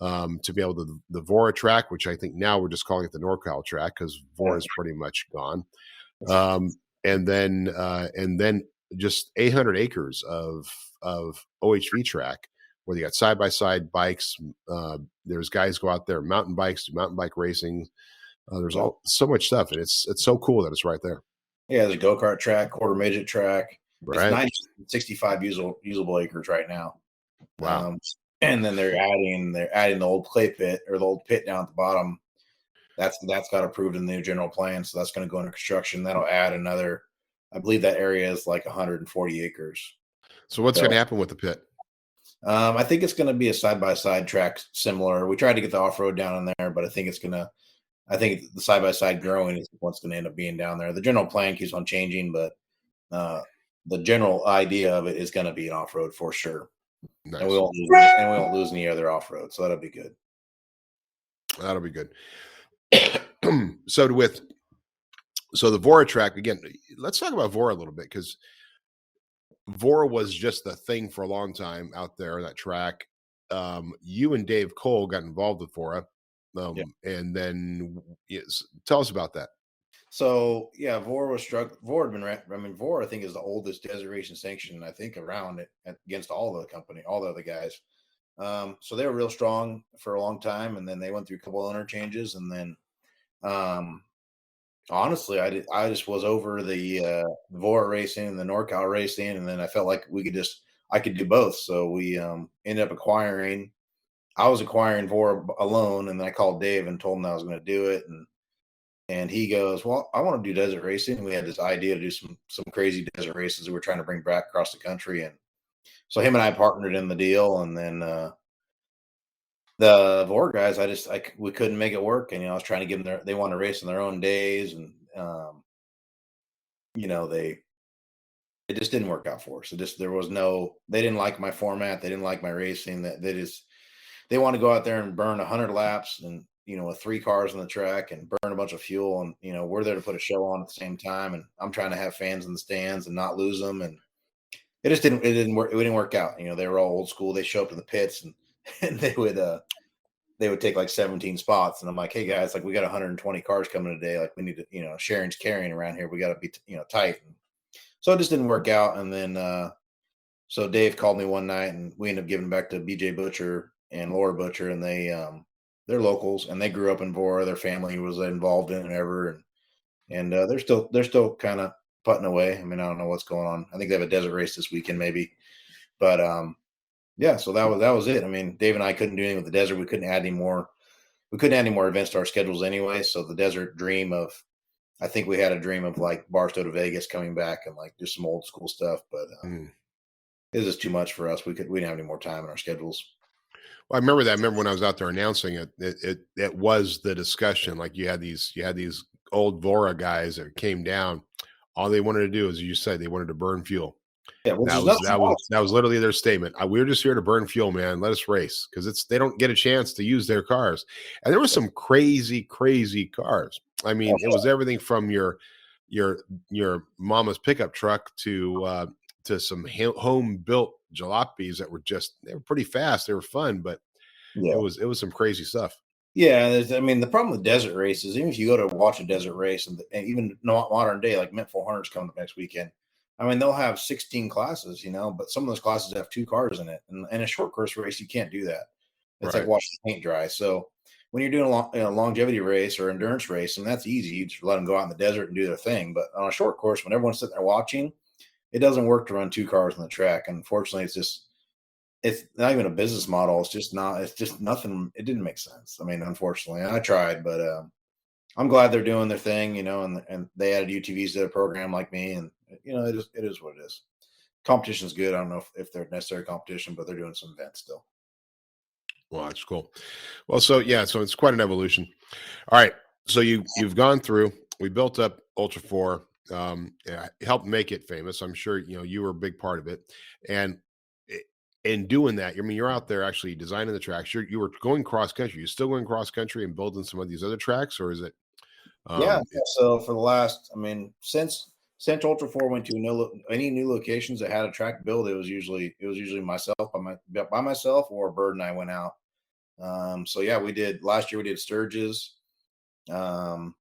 To be able to, the Vora track, which I think now we're just calling it the NorCal track because Vora is pretty much gone. And then just 800 acres of OHV track where you got side-by-side bikes. There's guys go out there, mountain bikes, do mountain bike racing. There's so much stuff. And it's so cool that it's right there. Yeah, there's a go-kart track, quarter midget track. Right. It's 65 usable acres right now. Wow. And then they're adding the old clay pit or the old pit down at the bottom. That's got approved in the new general plan, so that's going to go into construction. That'll add another. I believe that area is like 140 acres. So what's going to happen with the pit? I think it's going to be a side-by-side track similar. We tried to get the off-road down in there, but I think the side-by-side growing is what's going to end up being down there. The general plan keeps on changing, but the general idea of it is going to be an off-road for sure. Nice. And we won't lose any other off-road, so that'll be good. That'll be good. So the Vora track, again, let's talk about Vora a little bit, because Vora was just the thing for a long time out there, that track. You and Dave Cole got involved with Vora. And then tell us about that. So yeah, Vora was struck. Vora had been. Vora, I think, is the oldest desert racing sanction, I think, around it against all the other guys. So they were real strong for a long time, and then they went through a couple of interchanges, and then, honestly, I just was over the Vora racing and the NorCal racing, and then I felt like I could do both. So we ended up acquiring. I was acquiring Vora alone, and then I called Dave and told him I was going to do it, and he goes, "Well, I want to do desert racing." And we had this idea to do some crazy desert races that we're trying to bring back across the country, and so him and I partnered in the deal, and then the Vora guys, we couldn't make it work, and I was trying to give them they want to race on their own days, and it just didn't work out for us. They didn't like my format, they didn't like my racing. They want to go out there and burn 100 laps and, with 3 cars on the track and burn a bunch of fuel. And, we're there to put a show on at the same time. And I'm trying to have fans in the stands and not lose them. And it didn't work out. They were all old school. They show up in the pits and they would take like 17 spots. And I'm like, hey guys, like we got 120 cars coming today. Like we need to, sharing's carrying around here. We got to be, tight. And so it just didn't work out. And then, so Dave called me one night and we ended up giving back to BJ Butcher and Laura Butcher, and they're locals and they grew up in Vora. Their family was involved in it ever, and they're still kind of putting away. I mean, I don't know what's going on. I think they have a desert race this weekend, maybe, but yeah. So that was it. I mean, Dave and I couldn't do anything with the desert. We couldn't add any more. We couldn't add any more events to our schedules anyway. So the desert I think we had a dream of like Barstow to Vegas coming back and like just some old school stuff, but it was just too much for us. We didn't have any more time in our schedules. Well, I remember that. I remember when I was out there announcing it, it was the discussion. Like you had these old Vora guys that came down. All they wanted to do, as you said, they wanted to burn fuel. Yeah, that was literally their statement. We're just here to burn fuel, man. Let us race, because they don't get a chance to use their cars. And there were some crazy cars. I mean, it was everything from your mama's pickup truck to some home built jalopies that they were pretty fast. They were fun, but it was some crazy stuff. Yeah. The problem with desert races, even if you go to watch a desert race and even modern day, like Mint 400's coming up next weekend. I mean, they'll have 16 classes, but some of those classes have 2 cars in it. And in a short course race, you can't do that. It's like watching the paint dry. So when you're doing a longevity race or endurance race, and that's easy, you just let them go out in the desert and do their thing. But on a short course, when everyone's sitting there watching, it doesn't work to run 2 cars on the track. Unfortunately, it's not even a business model. It's just nothing. It didn't make sense. I mean, unfortunately, I tried, but I'm glad they're doing their thing, and they added UTVs to their program like me. And, it is what it is. Competition's good. I don't know if they're necessary competition, but they're doing some events still. Well, that's cool. Well, so it's quite an evolution. All right. So you've gone through, we built up Ultra 4, helped make it famous. I'm sure, you were a big part of it. And in doing that, I mean, you're out there actually designing the tracks. You were going cross country. You're still going cross country and building some of these other tracks, or is it? Yeah. So for the last, I mean, since Ultra 4 went to any new locations that had a track build, it was usually myself by myself, or Bird and I went out. So yeah, we did last year. We did Sturgis. I've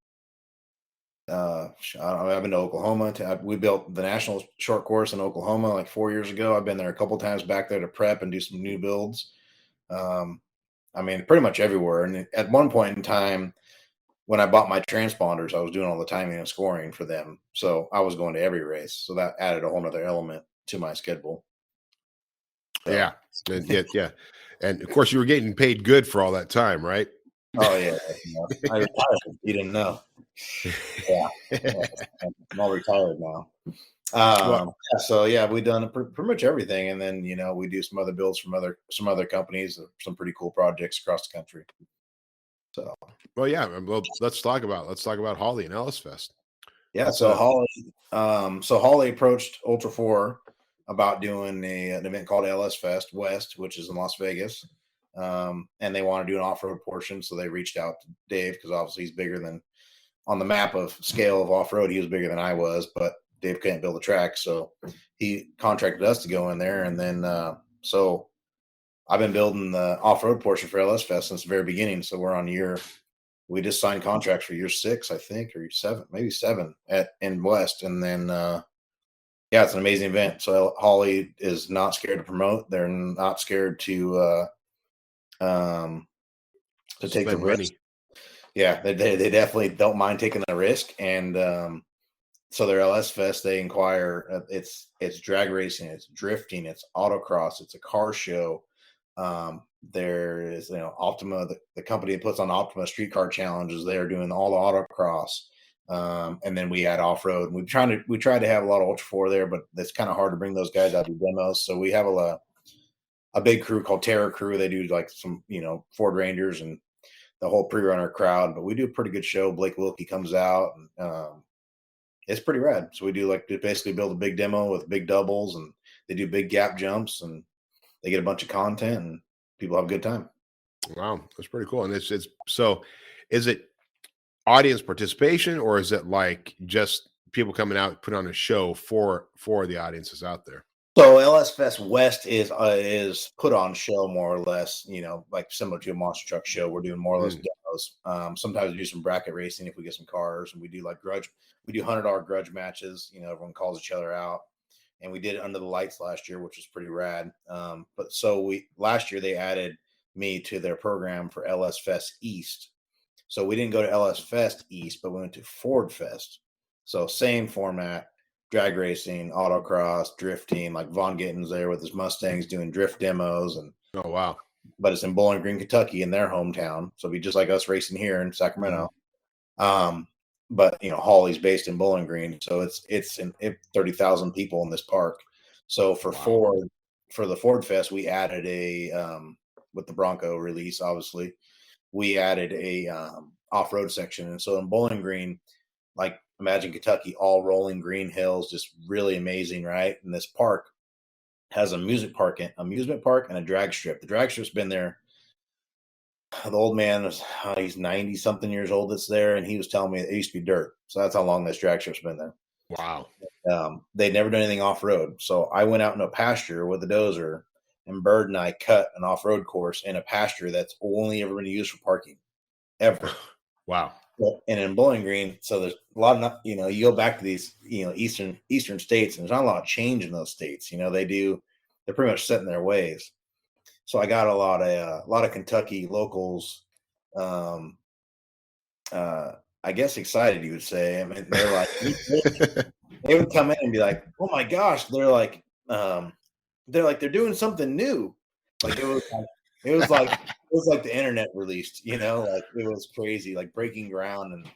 been to Oklahoma. We built the national short course in Oklahoma like 4 years ago. I've been there a couple times back there to prep and do some new builds. I mean, pretty much everywhere. And at one point in time, when I bought my transponders, I was doing all the timing and scoring for them. So I was going to every race. So that added a whole nother element to my schedule. So. Yeah. Yeah. And of course, you were getting paid good for all that time, right? Oh, yeah. I retired. You didn't know. Yeah. I'm all retired now. So yeah, we've done pretty much everything, and then we do some other builds from some other companies, some pretty cool projects across the country. So, well, yeah. Well, let's talk about Holley and Ellis Fest. Yeah. So Holley approached Ultra 4 about doing an event called LS Fest West, which is in Las Vegas, and they want to do an off-road portion. So they reached out to Dave because obviously he's bigger than on the map of scale of off-road. He was bigger than I was, but Dave couldn't build a track, so he contracted us to go in there. And then so I've been building the off-road portion for LS Fest since the very beginning. So we're on we just signed contracts for year 6, I think, or 7, maybe 7 in West. And then yeah, it's an amazing event. So Holley is not scared to promote. They're not scared to take the risk. Yeah, they definitely don't mind taking the risk. And so their LS Fest, they inquire. It's drag racing, it's drifting, it's autocross, it's a car show. There is Optima, the company that puts on Optima Streetcar Challenges. They're doing all the autocross, and then we add off road. We try to have a lot of Ultra 4 there, but it's kind of hard to bring those guys out to demos. So we have a big crew called Terror Crew. They do like some Ford Rangers and the whole pre-runner crowd. But we do a pretty good show. Blake Wilkie comes out, and it's pretty rad. So we do basically build a big demo with big doubles, and they do big gap jumps, and they get a bunch of content, and people have a good time. Wow, that's pretty cool. And it's so, is it audience participation, or is it like just people coming out put on a show for the audiences out there? So LS Fest West is put on show more or less, like similar to a monster truck show. We're doing more or less demos. Sometimes we do some bracket racing if we get some cars, and we do we do $100 grudge matches. Everyone calls each other out, and we did it under the lights last year, which was pretty rad. But so last year they added me to their program for LS Fest East. So we didn't go to LS Fest East, but we went to Ford Fest. So same format. Drag racing, autocross, drifting, like Von Gitten's there with his Mustangs doing drift demos. And oh, wow. But it's in Bowling Green, Kentucky, in their hometown. So it'd be just like us racing here in Sacramento. But Holley's based in Bowling Green. So it's 30,000 people in this park. So for the Ford Fest, we added with the Bronco release, obviously, we added a off-road section. And so in Bowling Green, like imagine Kentucky, all rolling green hills, just really amazing, right? And this park has a amusement park, and a drag strip. The drag strip's been there. The old man he's 90 something years old. That's there, and he was telling me it used to be dirt. So that's how long this drag strip's been there. Wow. They'd never done anything off road. So I went out in a pasture with a dozer, and Bird and I cut an off road course in a pasture that's only ever been used for parking, ever. Wow. And in Bowling Green, so there's a lot of, you go back to these, eastern states, and there's not a lot of change in those states. They're pretty much set in their ways. So I got a lot of Kentucky locals, I guess excited, you would say. I mean, they're like, they would come in and be like, "Oh my gosh!" They're like, they're doing something new. Like it was like the internet released, like it was crazy, like breaking ground, and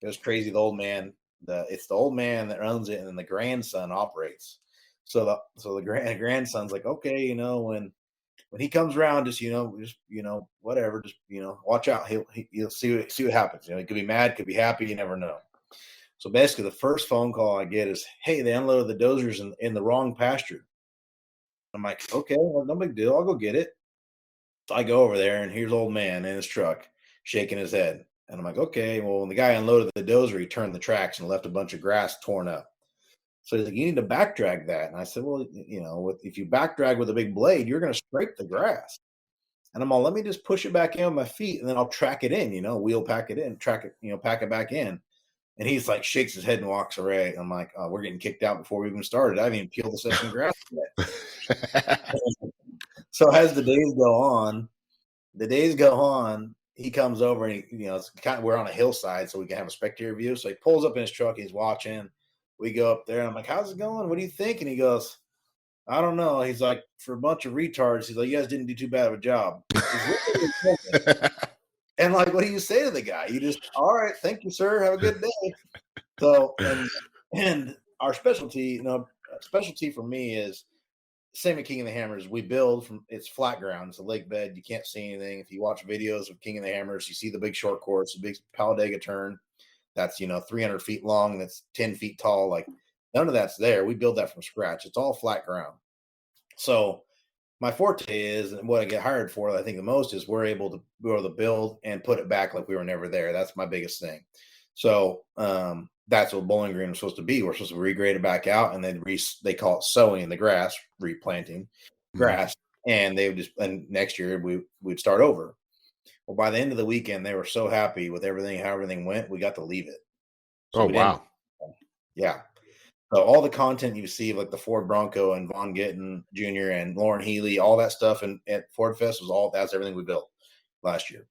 it was crazy. The old man, it's the old man that owns it, and then the grandson operates. So the grandson's like, okay, when he comes around, just whatever, just watch out. He'll see what happens. He could be mad, could be happy, you never know. So basically, the first phone call I get is, "Hey, they unloaded the dozers in the wrong pasture." I'm like, okay, well, no big deal. I'll go get it. So I go over there, and here's old man in his truck shaking his head. And I'm like, okay, well, when the guy unloaded the dozer, he turned the tracks and left a bunch of grass torn up. So he's like, you need to back drag that. And I said, well, if you back drag with a big blade, you're going to scrape the grass. And I'm all, let me just push it back in with my feet, and then I'll track it in, wheel pack it in, track it, pack it back in. And he's like, shakes his head and walks away. I'm like, oh, we're getting kicked out before we even started. I haven't even peeled the session grass yet. So as the days go on, he comes over and it's kind of, we're on a hillside, so we can have a spectator view. So he pulls up in his truck, he's watching. We go up there, and I'm like, how's it going? What do you think? And he goes, I don't know. He's like, for a bunch of retards, he's like, you guys didn't do too bad of a job. And like, what do you say to the guy? You just, all right, thank you, sir. Have a good day. So, and our specialty for me is same at King of the Hammers. We build it's flat ground. It's a lake bed. You can't see anything. If you watch videos of King of the Hammers, you see the big short course, the big Talladega turn. That's, 300 feet long. That's 10 feet tall. Like, none of that's there. We build that from scratch. It's all flat ground. So my forte is, and what I get hired for, I think the most, is we're able to build and put it back like we were never there. That's my biggest thing. So that's what Bowling Green was supposed to be. We're supposed to regrade it back out, and then they call it sowing the grass, replanting grass. And and next year we'd start over. Well, by the end of the weekend, they were so happy with everything, how everything went, we got to leave it. So wow. Yeah. So all the content you see, like the Ford Bronco and Von Gittin Jr. and Lauren Healy, all that stuff at Ford Fest that's everything we built last year.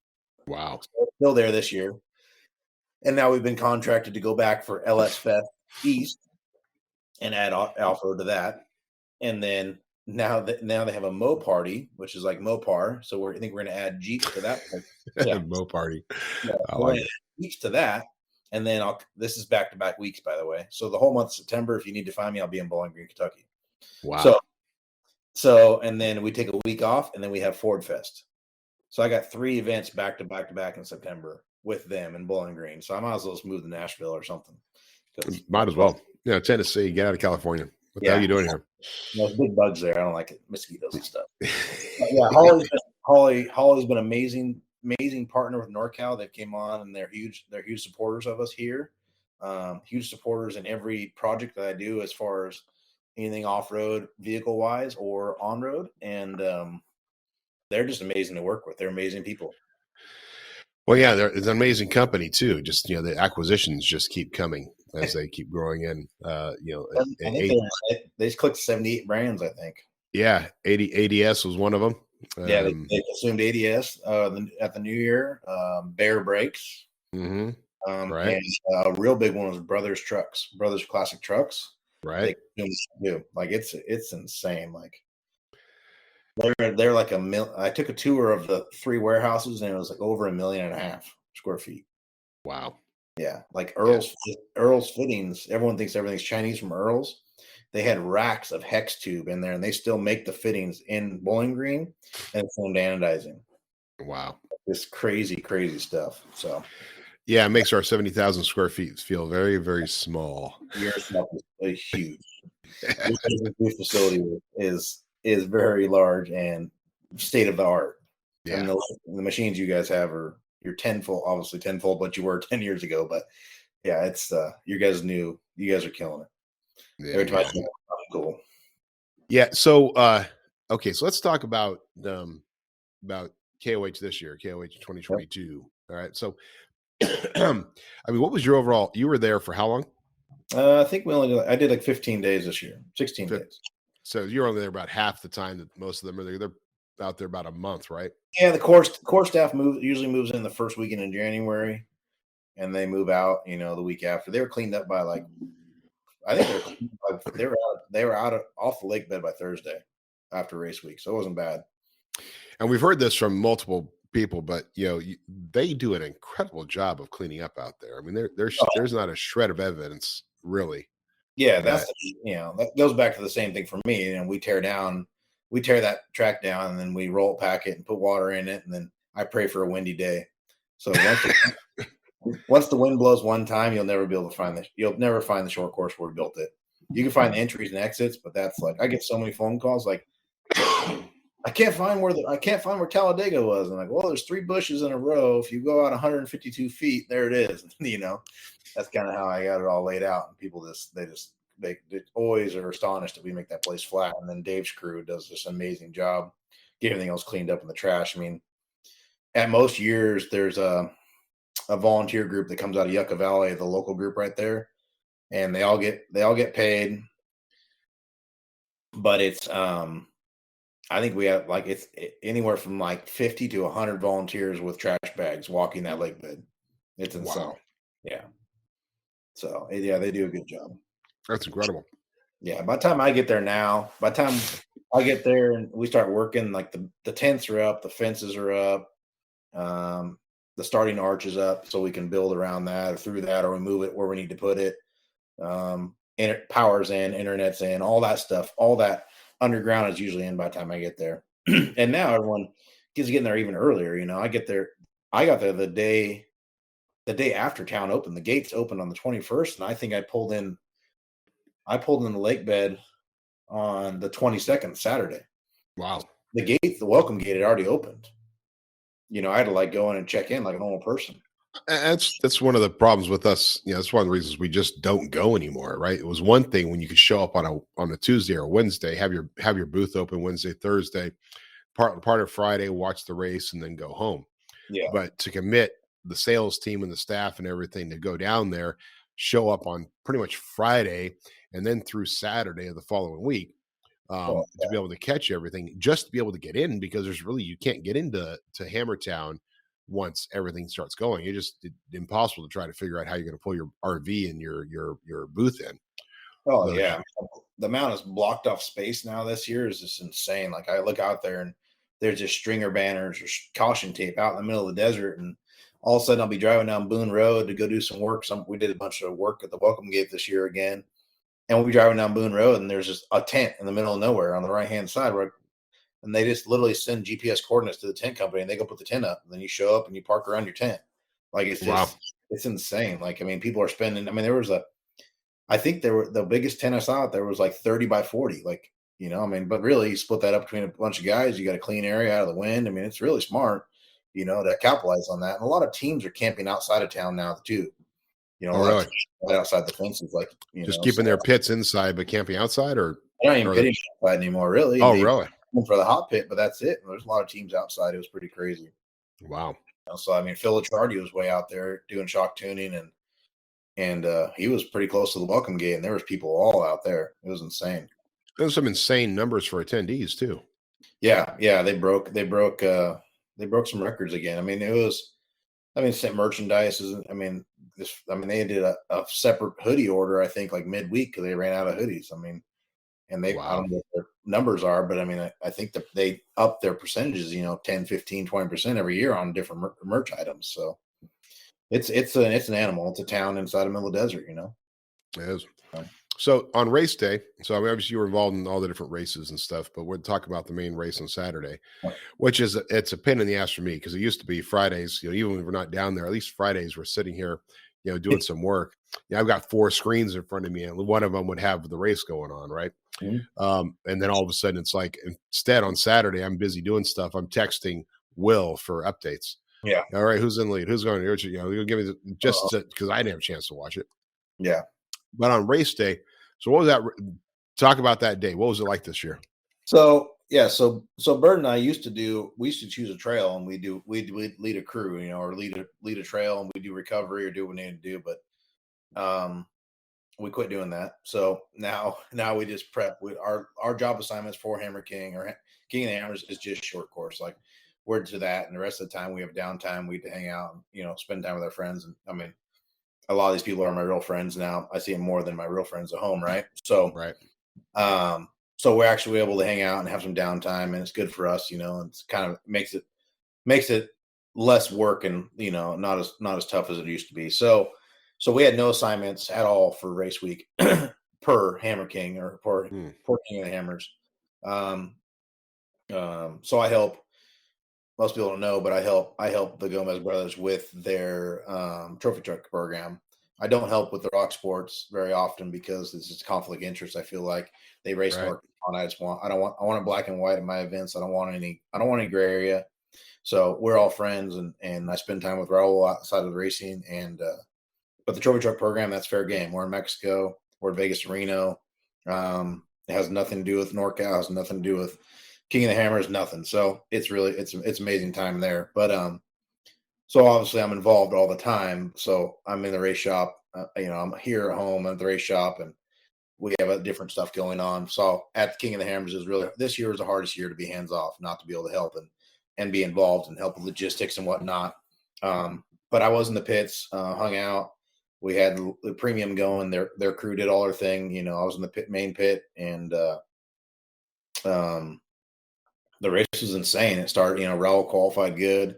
Wow. So it's still there this year. And now we've been contracted to go back for LS Fest East and add off-road to that. And then now they have a Mo Party, which is like Mopar. So I think we're going to add Jeep to that. Yeah. Mo Party. Yeah, I like it. Jeeps to that. And then this is back-to-back weeks, by the way. So the whole month of September, if you need to find me, I'll be in Bowling Green, Kentucky. Wow. So and then we take a week off, and then we have Ford Fest. So I got 3 events back-to-back in September with them in Bowling Green. So I might as well just move to Nashville or something. Might as well. Tennessee, get out of California. What the hell are you doing here? There's big bugs there. I don't like it. Mosquitoes and stuff. Holley's been amazing partner with NorCal. They came on, and they're huge supporters of us here. Huge supporters in every project that I do, as far as anything off-road vehicle wise or on-road. And they're just amazing to work with. They're amazing people. Well, yeah, it's an amazing company too. Just, the acquisitions just keep coming as they keep growing in. They just clicked 78 brands, I think. Yeah, ADS was one of them. Yeah, they consumed ADS at the new year. Bear Brakes. Mm-hmm. Right. And a real big one was Brothers Classic Trucks. Right. Like it's insane. Like they're like I took a tour of the 3 warehouses, and it was like over 1.5 million square feet. Wow. Yeah. Like Earl's Fittings. Everyone thinks everything's Chinese from Earl's. They had racks of hex tube in there, and they still make the fittings in Bowling Green and filmed anodizing. Wow. This crazy, crazy stuff. So yeah, it makes our 70,000 square feet feel very, very small. Your stuff is huge. This facility is very large and state of the art. Yeah. And the machines you guys have you're tenfold what you were 10 years ago. But yeah, it's you guys are killing it. Yeah, cool. Yeah. So okay, so let's talk about KOH this year, KOH 2022. Yep. All right. So I mean, what was your overall? You were there for how long? I think I did like 15 days this year, 16 days. So you're only there about half the time that most of them are there. They're out there about a month, right? Yeah, the core staff usually moves in the first weekend in January, and they move out, the week after. They were cleaned up by I think they were out off the lake bed by Thursday after race week, so it wasn't bad. And we've heard this from multiple people, but they do an incredible job of cleaning up out there. I mean, there's not a shred of evidence, really. Yeah, that goes back to the same thing for me. And we tear that track down, and then we roll pack it and put water in it, and then I pray for a windy day. So once the wind blows one time, you'll never find the short course where we built it. You can find the entries and exits, but that's I get so many phone calls like, I can't find where Talladega was. I'm like, well, there's 3 bushes in a row. If you go out 152 feet, there it is. That's kind of how I got it all laid out. And people they always are astonished that we make that place flat. And then Dave's crew does this amazing job getting everything else cleaned up in the trash. I mean, at most years, there's a volunteer group that comes out of Yucca Valley, the local group right there, and they all get paid. But it's I think we have it's anywhere from 50 to 100 volunteers with trash bags walking that lake bed. It's insane. Wow. Yeah. So yeah, they do a good job. That's incredible. Yeah. By the time I get there and we start working, the tents are up, the fences are up, the starting arch is up, so we can build around that or through that, or we move it where we need to put it. Power's in, internet's in, all that stuff, all that underground is usually in by the time I get there. And now everyone is getting there even earlier. I got there the day after town opened. The gates opened on the 21st, and I think I pulled in the lake bed on the 22nd, Saturday. Wow. The welcome gate had already opened. I had to go in and check in like a normal person. That's one of the problems with us. That's one of the reasons we just don't go anymore, right? It was one thing when you could show up on a Tuesday or Wednesday, have your booth open Wednesday, Thursday, part of Friday, watch the race, and then go home. Yeah. But to commit the sales team and the staff and everything to go down there, show up on pretty much Friday, and then through Saturday of the following week, to be able to catch everything, just to be able to get in, because you can't get into Hammertown once everything starts going. It's impossible to try to figure out how you're going to pull your RV and your booth in. Oh, yeah. The amount of blocked off space now this year is just insane. I look out there and there's just stringer banners or caution tape out in the middle of the desert. And all of a sudden I'll be driving down Boone Road to go do some work. We did a bunch of work at the welcome gate this year again. And we'll be driving down Boone Road and there's just a tent in the middle of nowhere on the right-hand side and they just literally send GPS coordinates to the tent company and they go put the tent up. And then you show up and you park around your tent. It's insane. People are spending, I think the biggest tent I saw out there was 30 by 40. But really you split that up between a bunch of guys. You got a clean area out of the wind. It's really smart, to capitalize on that. And a lot of teams are camping outside of town now too. Really? Right outside the fences, just keeping their pits inside, but camping outside, or they're not even pitting outside anymore, really. Oh, really? For the hot pit, but that's it. There's a lot of teams outside. It was pretty crazy. Wow. So Phil Licciardi was way out there doing shock tuning, and he was pretty close to the welcome gate, and there was people all out there. It was insane. There's some insane numbers for attendees too. Yeah, they broke some records again. Sent merchandise is. They did a separate hoodie order, I think, midweek because they ran out of hoodies. And I don't know what their numbers are, but I think that they up their percentages, 10, 15, 20% every year on different merch items. So it's an animal. It's a town inside the middle of the desert, It is. So on race day, obviously you were involved in all the different races and stuff, but we'll talk about the main race on Saturday, which it's a pain in the ass for me because it used to be Fridays, even when we're not down there, at least Fridays we're sitting here, doing some work. I've got 4 screens in front of me and one of them would have the race going on. Right. Mm-hmm. And then all of a sudden it's instead on Saturday, I'm busy doing stuff. I'm texting Will for updates. Yeah. All right. Who's in the lead? Who's going to, you'll give me because I didn't have a chance to watch it. Yeah. But on race day, so what was that? Talk about that day. What was it like this year? So Bird and I used to choose a trail and we'd lead a crew, or lead a trail, and we do recovery or do what we need to do. But we quit doing that. So now we just prep. Our job assignments for Hammer King or King of the Hammers is just short course. We're to that, and the rest of the time we have downtime. We get to hang out and, spend time with our friends. And a lot of these people are my real friends now. I see them more than my real friends at home, right? So, right. So we're actually able to hang out and have some downtime, and it's good for us, and it's kind of makes it less work and, not as tough as it used to be. So we had no assignments at all for race week per Hammer King or per King of the Hammers. So I help. Most people don't know, but I help the Gomez brothers with their trophy truck program. I don't help with the rock sports very often because this is conflict of interest. I feel like they race I want it black and white at my events. I don't want any gray area. So we're all friends, and I spend time with Raul outside of the racing. And but the trophy truck program, that's fair game. We're in Mexico. We're in Vegas to Reno. It has nothing to do with NorCal. It has nothing to do with King of the Hammers. Nothing. So it's amazing time there. But so obviously I'm involved all the time. So I'm in the race shop. I'm here at home at the race shop, and we have different stuff going on. So at the King of the Hammers this year was the hardest year to be hands off, not to be able to help and be involved and help with logistics and whatnot. But I was in the pits, hung out. We had the premium going. Their crew did all their thing. I was in the main pit, and the race was insane. It started, Raul qualified good.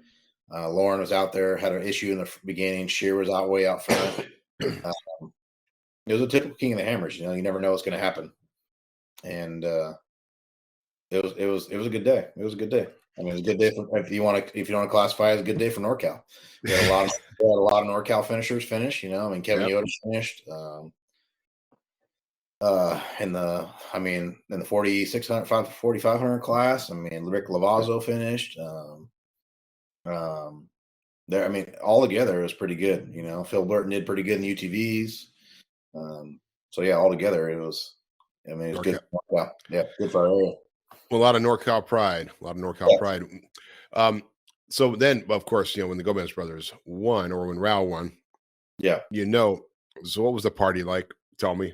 Lauren was out there, had an issue in the beginning. Shear was way out front. It was a typical King of the Hammers. You never know what's going to happen. And it was a good day. It was a good day. I mean, it was a good day if you want to classify it as a good day for NorCal. We had a lot of NorCal finishers finish. Kevin Yoda finished. In the 4,600, 4,500 class. Rick Lavazzo finished. All together it was pretty good. Phil Burton did pretty good in the UTVs. So yeah, all together it was good. Yeah, good for our area. Well, a lot of NorCal pride. Pride. So then, of course, when the Gomez brothers won, or when Raul won, so what was the party like? Tell me.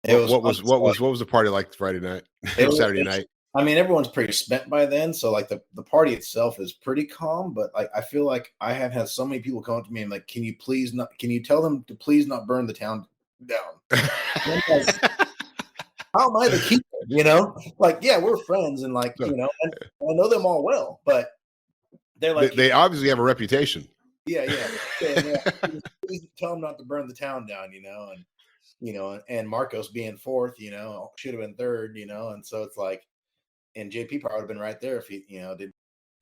What was the party like Friday night or Saturday night? Everyone's pretty spent by then, so like the party itself is pretty calm. But I feel like I have had so many people come up to me and like, can you tell them to please not burn the town down? How am I the keeper? Like, yeah, we're friends, and like, and I know them all well, but they're like, they obviously have a reputation. Yeah. Please tell them not to burn the town down, and Marcos being fourth, should have been third, and so it's like, and JP probably would have been right there if he, didn't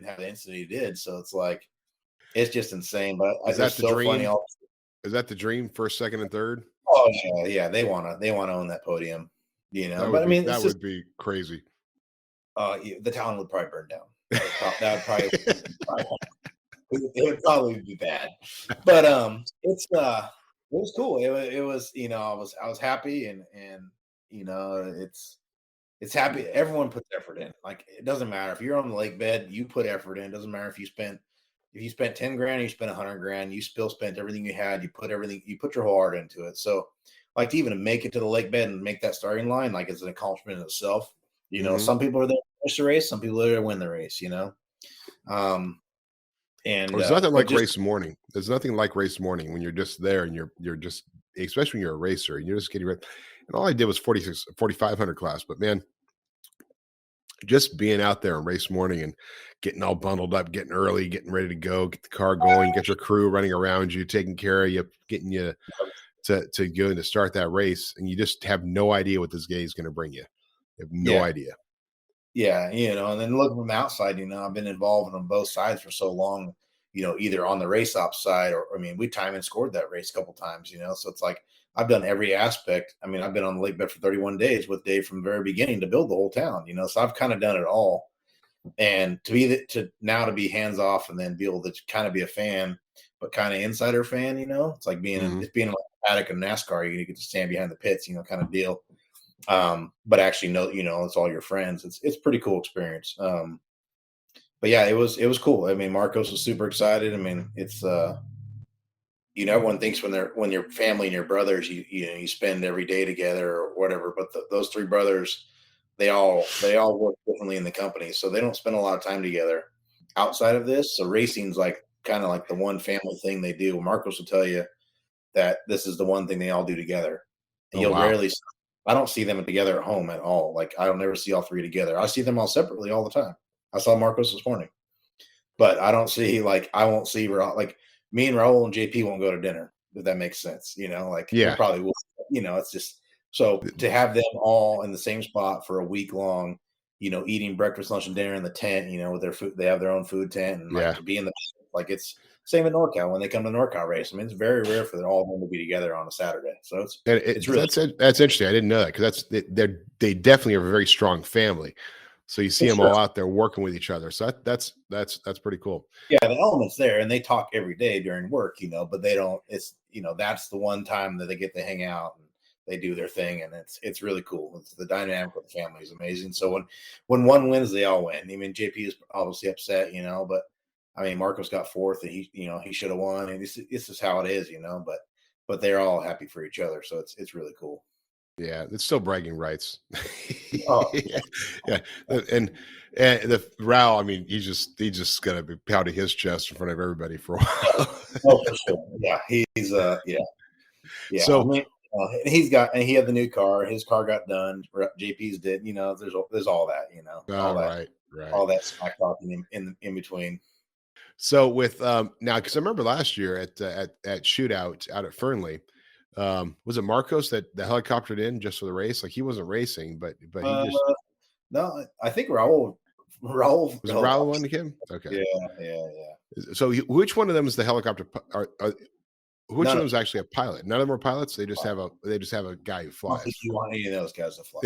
have the incident he did. So it's like, it's just insane. But is that the dream? Is that the dream? First, second, and third? Oh yeah. They want to own that podium, That would be crazy. The town would probably burn down. It would probably be bad. But it was cool. It was, I was happy, and it's happy. Everyone puts effort in. Like, it doesn't matter if you're on the lake bed, you put effort in. It doesn't matter if you spent 10 grand, you spent 100 grand, you still spent everything you had. You put your whole heart into it. So like, to even make it to the lake bed and make that starting line, like, it's an accomplishment in itself. Some people are there to finish the race. Some people are there to win the race, and there's nothing like race morning. There's nothing like race morning when you're just there and you're just, especially when you're a racer and you're just getting ready. And all I did was 4,500 class, but man, just being out there on race morning and getting all bundled up, getting early, getting ready to go, get the car going, get your crew running around you, taking care of you, getting you to go and to start that race. And you just have no idea what this day is going to bring you. You have no idea. Yeah. And then looking from the outside, I've been involved on both sides for so long, either on the race op side or, we time and scored that race a couple times, so it's like, I've done every aspect. I've been on the lake bed for 31 days with Dave from the very beginning to build the whole town, so I've kind of done it all. And to be hands off and then be able to kind of be a fan, but kind of insider fan, it's like being in like a paddock in NASCAR. You get to stand behind the pits, kind of deal. But actually it's all your friends. It's a pretty cool experience. But yeah, it was cool. Marcos was super excited. It's everyone thinks when your family and your brothers, you spend every day together or whatever. But those three brothers, they all work differently in the company, so they don't spend a lot of time together outside of this. So racing's like kind of like the one family thing they do. Marcos will tell you that this is the one thing they all do together. And rarely. I don't see them together at home at all. Like, I don't ever see all three together. I see them all separately all the time. I saw Marcos this morning, but I don't see I won't see like. Me and Raul and JP won't go to dinner, if that makes sense. We probably will. It's just so to have them all in the same spot for a week long, eating breakfast, lunch, and dinner in the tent, with their food. They have their own food tent, and to be in the it's Same in NorCal when they come to NorCal race. I mean, it's very rare for all of them to be together on a Saturday. So it's really that's interesting. I didn't know that because they definitely are a very strong family. So you see them all out there working with each other. So that's pretty cool. Yeah, the element's there, and they talk every day during work, but they don't. It's that's the one time that they get to hang out and they do their thing, and it's really cool. It's the dynamic of the family is amazing. So when one wins, they all win. I mean, JP is obviously upset, but I mean, Marcos got fourth, and he should have won, and this is how it is, But they're all happy for each other, so it's really cool. Yeah, it's still bragging rights. Oh, yeah, and the Raul, I mean, he's just gonna be pounding his chest in front of everybody for a while. Oh, for sure. Yeah, he's yeah. So I mean, he had the new car. His car got done. JP's did. There's all that. All that, right. All that smack talking in between. So with now, because I remember last year at Shootout out at Fernley, was it Marcos that the helicoptered in just for the race? Like he wasn't racing, but he just no. I think Raul was Raul the one that came. Okay, yeah. So which one of them is the helicopter? Which one of them is actually a pilot? None of them are pilots. They just have a guy who flies. I don't think you want any of those guys to fly.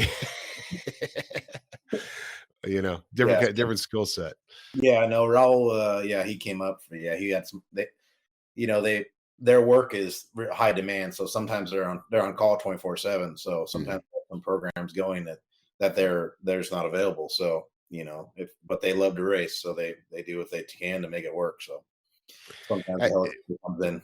Different skill set. Yeah, no, Raul. He came up. He had some. Their work is high demand, so sometimes they're on call 24/7. So sometimes some programs going that there's not available. So but they love to race, so they do what they can to make it work. So sometimes comes in.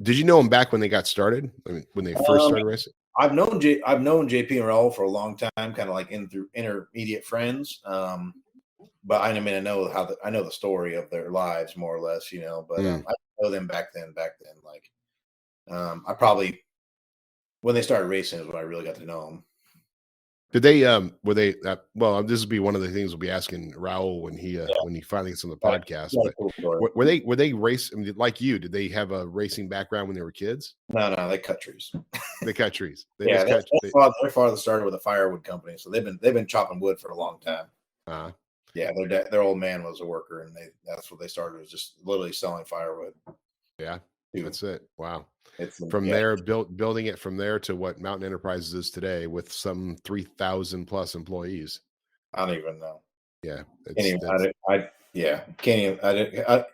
Did you know them back when they got started? I mean, when they first started racing? I've known JP and Raul for a long time, kind of like through intermediate friends. But I mean, I know the story of their lives more or less, But I know them back then. Like, I probably when they started racing is when I really got to know them. Did they were they well, this will be one of the things we'll be asking Raul when he finally gets on the podcast. But cool were they race? I mean, like you? Did they have a racing background when they were kids? No, they cut trees. They cut trees. Their father started with a firewood company, so they've been chopping wood for a long time. Yeah, their old man was a worker, and that's what they started, was just literally selling firewood. Yeah, that's it. Wow. From there, building it from there to what Mountain Enterprises is today with some 3,000 plus employees. I don't even know. Yeah. Can't even.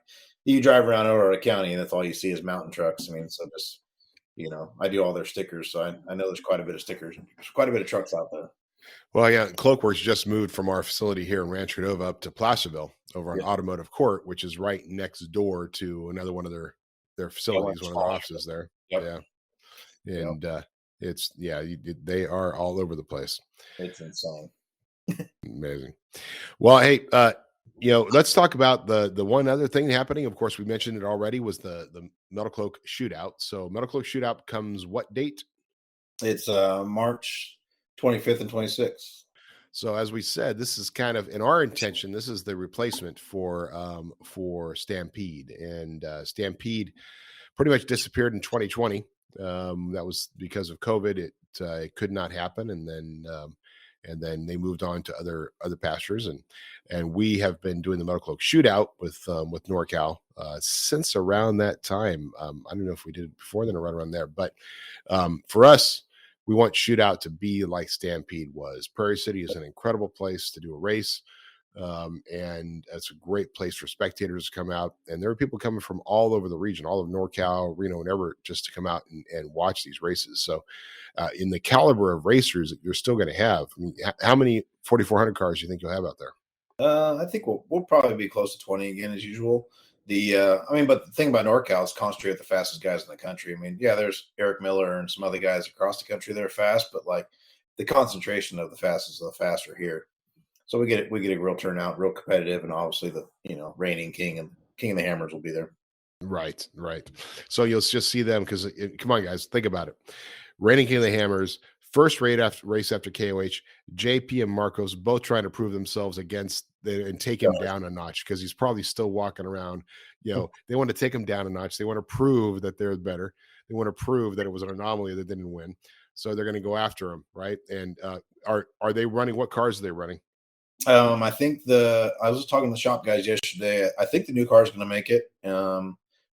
You drive around Aurora County, and that's all you see is mountain trucks. I mean, so just, I do all their stickers, so I know there's quite a bit of stickers. There's quite a bit of trucks out there. Well, yeah, Cloakworks just moved from our facility here in Rancho Nova up to Placerville over on Automotive Court, which is right next door to another one of their facilities, one of their offices there. Yep. Yeah. And they are all over the place. It's insane. Amazing. Well, hey, let's talk about the one other thing happening. Of course, we mentioned it already, was the Metalcloak Shootout. So Metalcloak Shootout comes what date? It's March 25th and 26th. So as we said, this is kind of, in our intention, this is the replacement for Stampede, and Stampede pretty much disappeared in 2020. That was because of COVID. It could not happen, and then they moved on to other pastures, and we have been doing the Metalcloak Shootout with NorCal since around that time. I don't know if we did it before then or right around there, but for us, we want Shootout to be like Stampede was. Prairie City is an incredible place to do a race, and it's a great place for spectators to come out. And there are people coming from all over the region, all of NorCal, Reno, and Everett, just to come out and watch these races. So in the caliber of racers that you're still going to have, I mean, how many 4,400 cars do you think you'll have out there? I think we'll probably be close to 20 again, as usual. But the thing about NorCal is concentrate with the fastest guys in the country. I mean, there's Eric Miller and some other guys across the country that are fast, but like the concentration of the fastest of the faster here. So we get a real turnout, real competitive, and obviously the reigning king of the Hammers will be there. Right. So you'll just see them because come on, guys, think about it. Reigning king of the Hammers, first race after KOH, JP and Marcos both trying to prove themselves against and take him down a notch, because he's probably still walking around. They want to take him down a notch. They want to prove that they're better. They want to prove that it was an anomaly that didn't win. So they're going to go after him, right? And are they running? What cars are they running? I think I was just talking to the shop guys yesterday. I think the new car is going to make it.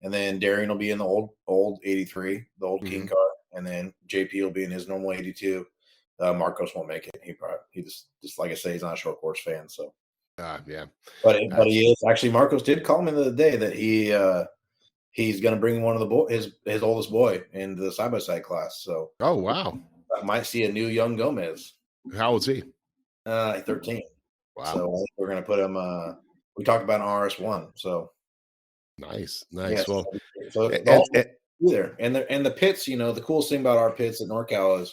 And then Darian will be in the old 83, the old King car. And then JP will be in his normal 82. Marcos won't make it. He just like I say, he's not a short course fan. So, yeah. But he is actually. Marcos did call me the other day that he's going to bring one of his oldest boy into the side by side class. So, oh wow, I might see a new young Gomez. How old is he? 13. Wow. So I think we're going to put him. We talked about an RS1. So nice. Yeah, well, there and the pits. The coolest thing about our pits at NorCal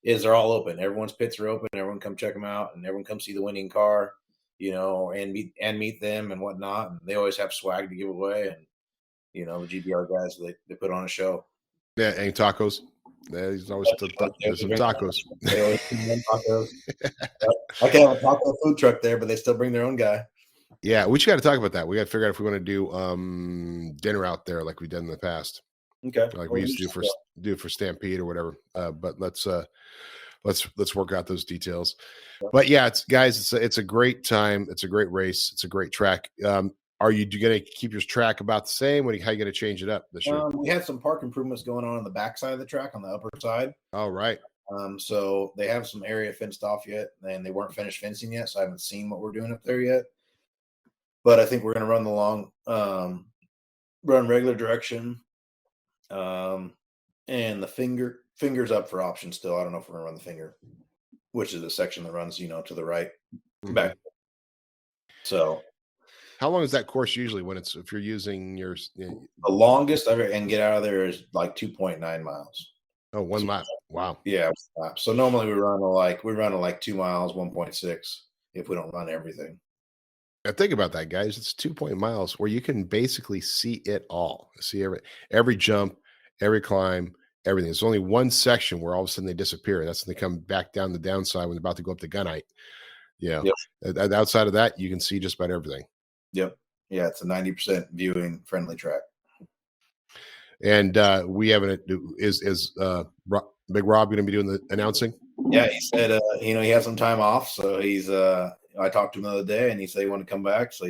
is they're all open. Everyone's pits are open. Everyone come check them out, and everyone come see the winning car. And meet them and whatnot. And they always have swag to give away. And the GBR guys, they put on a show. Yeah, and tacos. There's always some tacos. They always bring tacos. I can have a taco food truck there, but they still bring their own guy. Yeah, we just got to talk about that. We got to figure out if we want to do dinner out there like we've done in the past. Okay, like we used to do for Stampede or whatever. But let's work out those details. But yeah, it's a great time. It's a great race. It's a great track. Are you going to keep your track about the same? How are you going to change it up this year? We had some park improvements going on the back side of the track, on the upper side. Oh, right. So they have some area fenced off yet, and they weren't finished fencing yet, so I haven't seen what we're doing up there yet. But I think we're going to run the long, run regular direction, and the finger's up for option still. I don't know if we're going to run the finger, which is the section that runs, to the right back. So. How long is that course usually if you're using your? The longest I can get out of there is like 2.9 miles. Oh, 1 mile. Wow. Yeah. So normally we run like 2 miles, 1.6 if we don't run everything. Now think about that, guys. It's 2 miles where you can basically see it all. See every jump, every climb, everything. There's only one section where all of a sudden they disappear. That's when they come back down the downside when they're about to go up the gunite. Yeah. Yep. Outside of that, you can see just about everything. Yep. Yeah, it's a 90% viewing friendly track. And we have is Big Rob going to be doing the announcing? Yeah, he said he has some time off, so he's I talked to him the other day, and he said he wanted to come back. So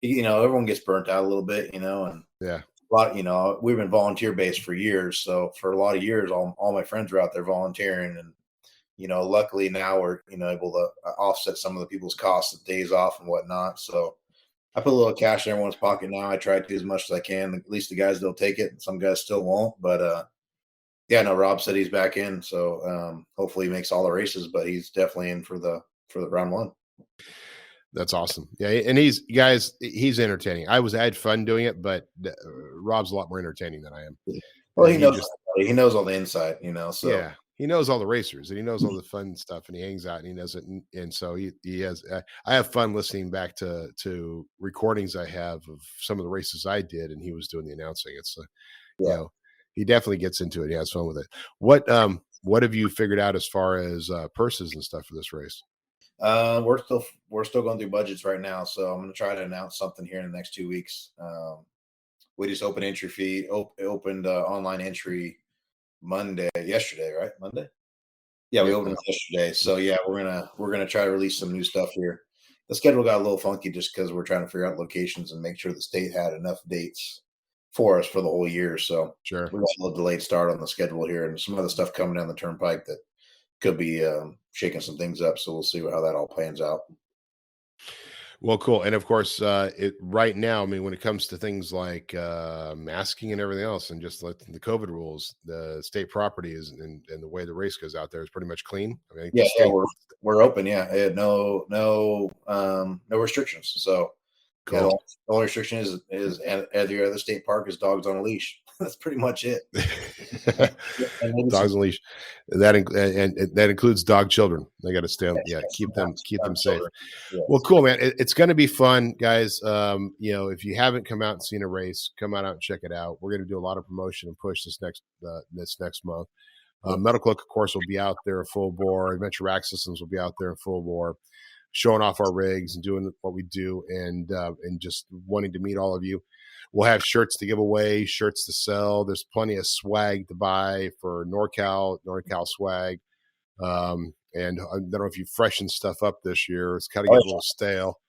everyone gets burnt out a little bit, and yeah, a lot. We've been volunteer based for years, so for a lot of years, all my friends are out there volunteering, and luckily now we're able to offset some of the people's costs of days off and whatnot. So I put a little cash in everyone's pocket now. I try to do as much as I can. At least the guys they'll take it. Some guys still won't. But Rob said he's back in, so hopefully he makes all the races. But he's definitely in for the round one. That's awesome. Yeah, and he's entertaining. I had fun doing it, but Rob's a lot more entertaining than I am. Well, he knows all the inside, So yeah. He knows all the racers and he knows all the fun stuff, and he hangs out and he knows it. And so he has, I have fun listening back to recordings I have of some of the races I did, and he was doing the announcing. It's, he definitely gets into it. He has fun with it. What have you figured out as far as purses and stuff for this race? We're still going through budgets right now. So I'm going to try to announce something here in the next 2 weeks. We just opened entry fee, opened online entry yesterday, right? Monday. Yeah, we opened yesterday. So yeah, we're gonna try to release some new stuff here. The schedule got a little funky just because we're trying to figure out locations and make sure the state had enough dates for us for the whole year. So sure, we got a little delayed start on the schedule here, and some other stuff coming down the turnpike that could be shaking some things up. So we'll see how that all plans out. Well, cool. And of course, right now, I mean, when it comes to things like masking and everything else, and just like the COVID rules, the state property is and the way the race goes out there is pretty much clean. I mean, we're open. Yeah, no restrictions. So cool. The only restriction is at the other state park is dogs on a leash. That's pretty much it. Dogs on a leash. That includes dog children. They got to stay. Keep them safe. Yes. Well, cool, man. It's going to be fun, guys. If you haven't come out and seen a race, come out and check it out. We're going to do a lot of promotion and push this next month. Metalcloak, of course, will be out there full bore. Adventure Rack Systems will be out there in full bore, showing off our rigs and doing what we do, and just wanting to meet all of you. We'll have shirts to give away, shirts to sell. There's plenty of swag to buy for NorCal swag. And I don't know if you freshened stuff up this year. It's kind of getting a little stale.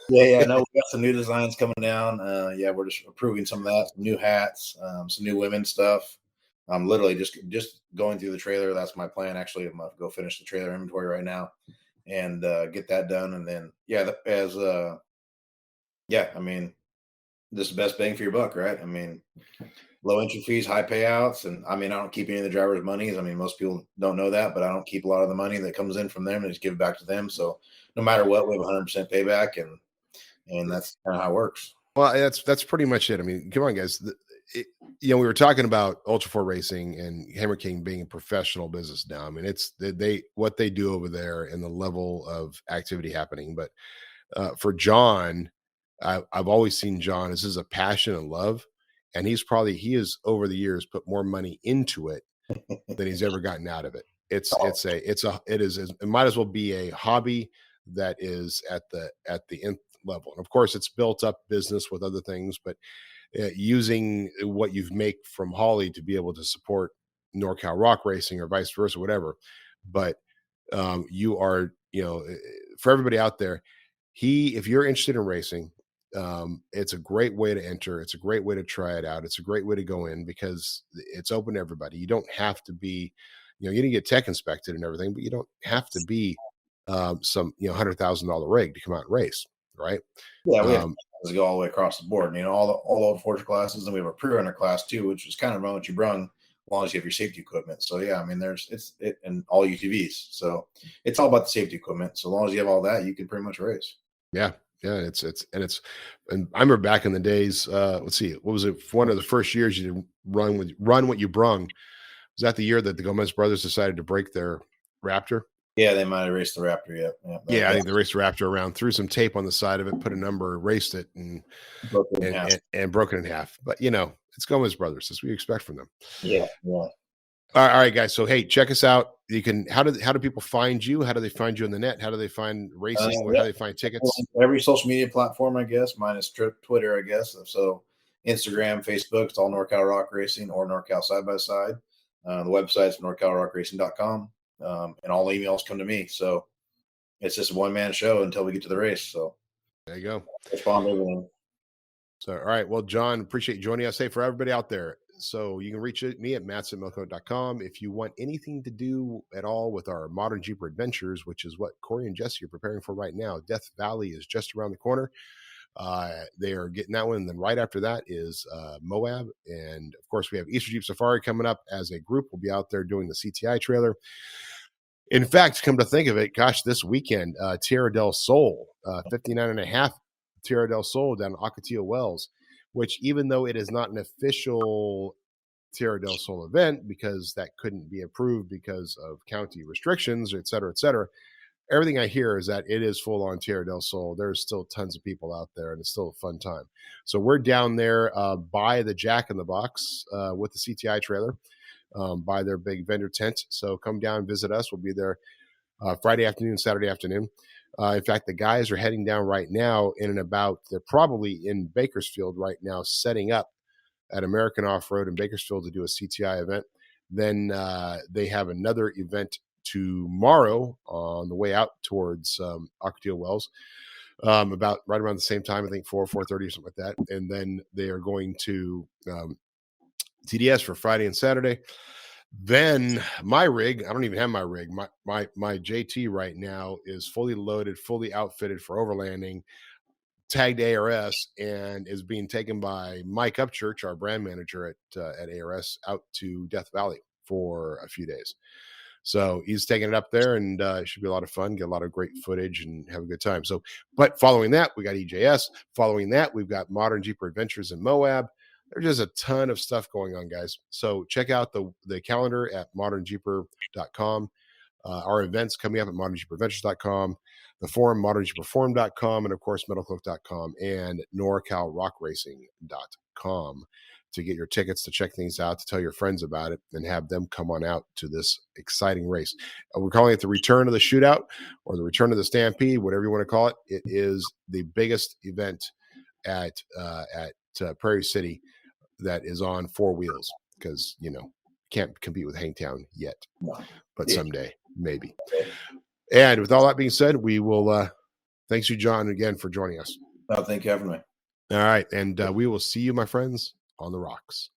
Yeah. No, we got some new designs coming down. Yeah, we're just approving some of that. Some new hats, some new women's stuff. I'm literally just going through the trailer. That's my plan. Actually, I'm gonna go finish the trailer inventory right now and get that done. And then I mean, this is the best bang for your buck, right? I mean, low entry fees, high payouts, and I mean, I don't keep any of the drivers' monies. I mean, most people don't know that, but I don't keep a lot of the money that comes in from them and just give it back to them. So no matter what, we have 100% payback, and that's kind of how it works. Well, that's pretty much it. I mean, come on, guys. We were talking about Ultra 4 Racing and Hammer King being a professional business now. I mean, it's what they do over there and the level of activity happening. But for John, I've always seen John. This is a passion and love, and he has over the years put more money into it than he's ever gotten out of it. It might as well be a hobby that is at the nth level. And of course, it's built up business with other things, but using what you've make from Holley to be able to support NorCal Rock Racing or vice versa, whatever. But you are, for everybody out there, if you're interested in racing, it's a great way to enter. It's a great way to try it out. It's a great way to go in because it's open to everybody. You don't have to be, you didn't get tech inspected and everything, but you don't have to be some, $100,000 rig to come out and race. Right. Yeah. We have to go all the way across the board, all the old Forger classes. And we have a pre-runner class too, which is kind of run what you brung as long as you have your safety equipment. So yeah, I mean, and all UTVs. So it's all about the safety equipment. So as long as you have all that, you can pretty much race. Yeah. Yeah. And I remember back in the days, let's see, what was it? One of the first years you did run what you brung. Was that the year that the Gomez brothers decided to break their Raptor? Yeah, they might have raced the Raptor. Yeah, I think they raced the Raptor around, threw some tape on the side of it, put a number, raced it, and broke it in half. But it's Gomez brothers. That's what you expect from them. Yeah. All right, guys. So hey, check us out. You can. How do people find you? How do they find you on the net? How do they find racing? How do they find tickets? Every social media platform, I guess, minus Twitter, I guess. So Instagram, Facebook, it's all NorCal Rock Racing or NorCal Side by Side. The website's NorCalRockRacing.com. And all emails come to me. So it's just a one-man show until we get to the race. So there you go. Respond to everything. So, all right. Well, John, appreciate you joining us. Hey, for everybody out there, so you can reach me at Matson@Metalcloak.com. If you want anything to do at all with our Modern Jeeper adventures, which is what Corey and Jessy are preparing for right now. Death Valley is just around the corner. They are getting that one. And then right after that is Moab. And of course, we have Easter Jeep Safari coming up as a group. We'll be out there doing the CTI trailer. In fact, come to think of it, gosh, this weekend, Tierra del Sol, 59.5 Tierra del Sol down in Ocotillo Wells, which even though it is not an official Tierra del Sol event, because that couldn't be approved because of county restrictions, et cetera, everything I hear is that it is full on Tierra del Sol. There's still tons of people out there, and it's still a fun time. So we're down there by the Jack in the Box with the CTI trailer. By their big vendor tent. So come down and visit us. We'll be there Friday afternoon, Saturday afternoon. In fact, the guys are heading down right now they're probably in Bakersfield right now, setting up at American Off-Road in Bakersfield to do a CTI event. Then they have another event tomorrow on the way out towards Ocotillo Wells, about right around the same time, I think 4:30 or something like that. And then they are going to TDS for Friday and Saturday. Then my rig, I don't even have my rig. My JT right now is fully loaded, fully outfitted for overlanding, tagged ARS, and is being taken by Mike Upchurch, our brand manager at ARS, out to Death Valley for a few days. So he's taking it up there, and it should be a lot of fun, get a lot of great footage, and have a good time. So, but following that, we got EJS. Following that, we've got Modern Jeeper Adventures in Moab. There's just a ton of stuff going on, guys. So check out the calendar at ModernJeeper.com. Our events coming up at ModernJeeperAdventures.com. The forum, ModernJeeperForum.com. And, of course, Metalcloak.com and NorCalRockRacing.com to get your tickets, to check things out, to tell your friends about it, and have them come on out to this exciting race. We're calling it the return of the Shootout or the return of the Stampede, whatever you want to call it. It is the biggest event at Prairie City that is on four wheels, because can't compete with Hangtown yet, but someday maybe. And with all that being said, we will thanks you, John, again for joining us. Thank you for having me. All right. And we will see you, my friends, on the rocks.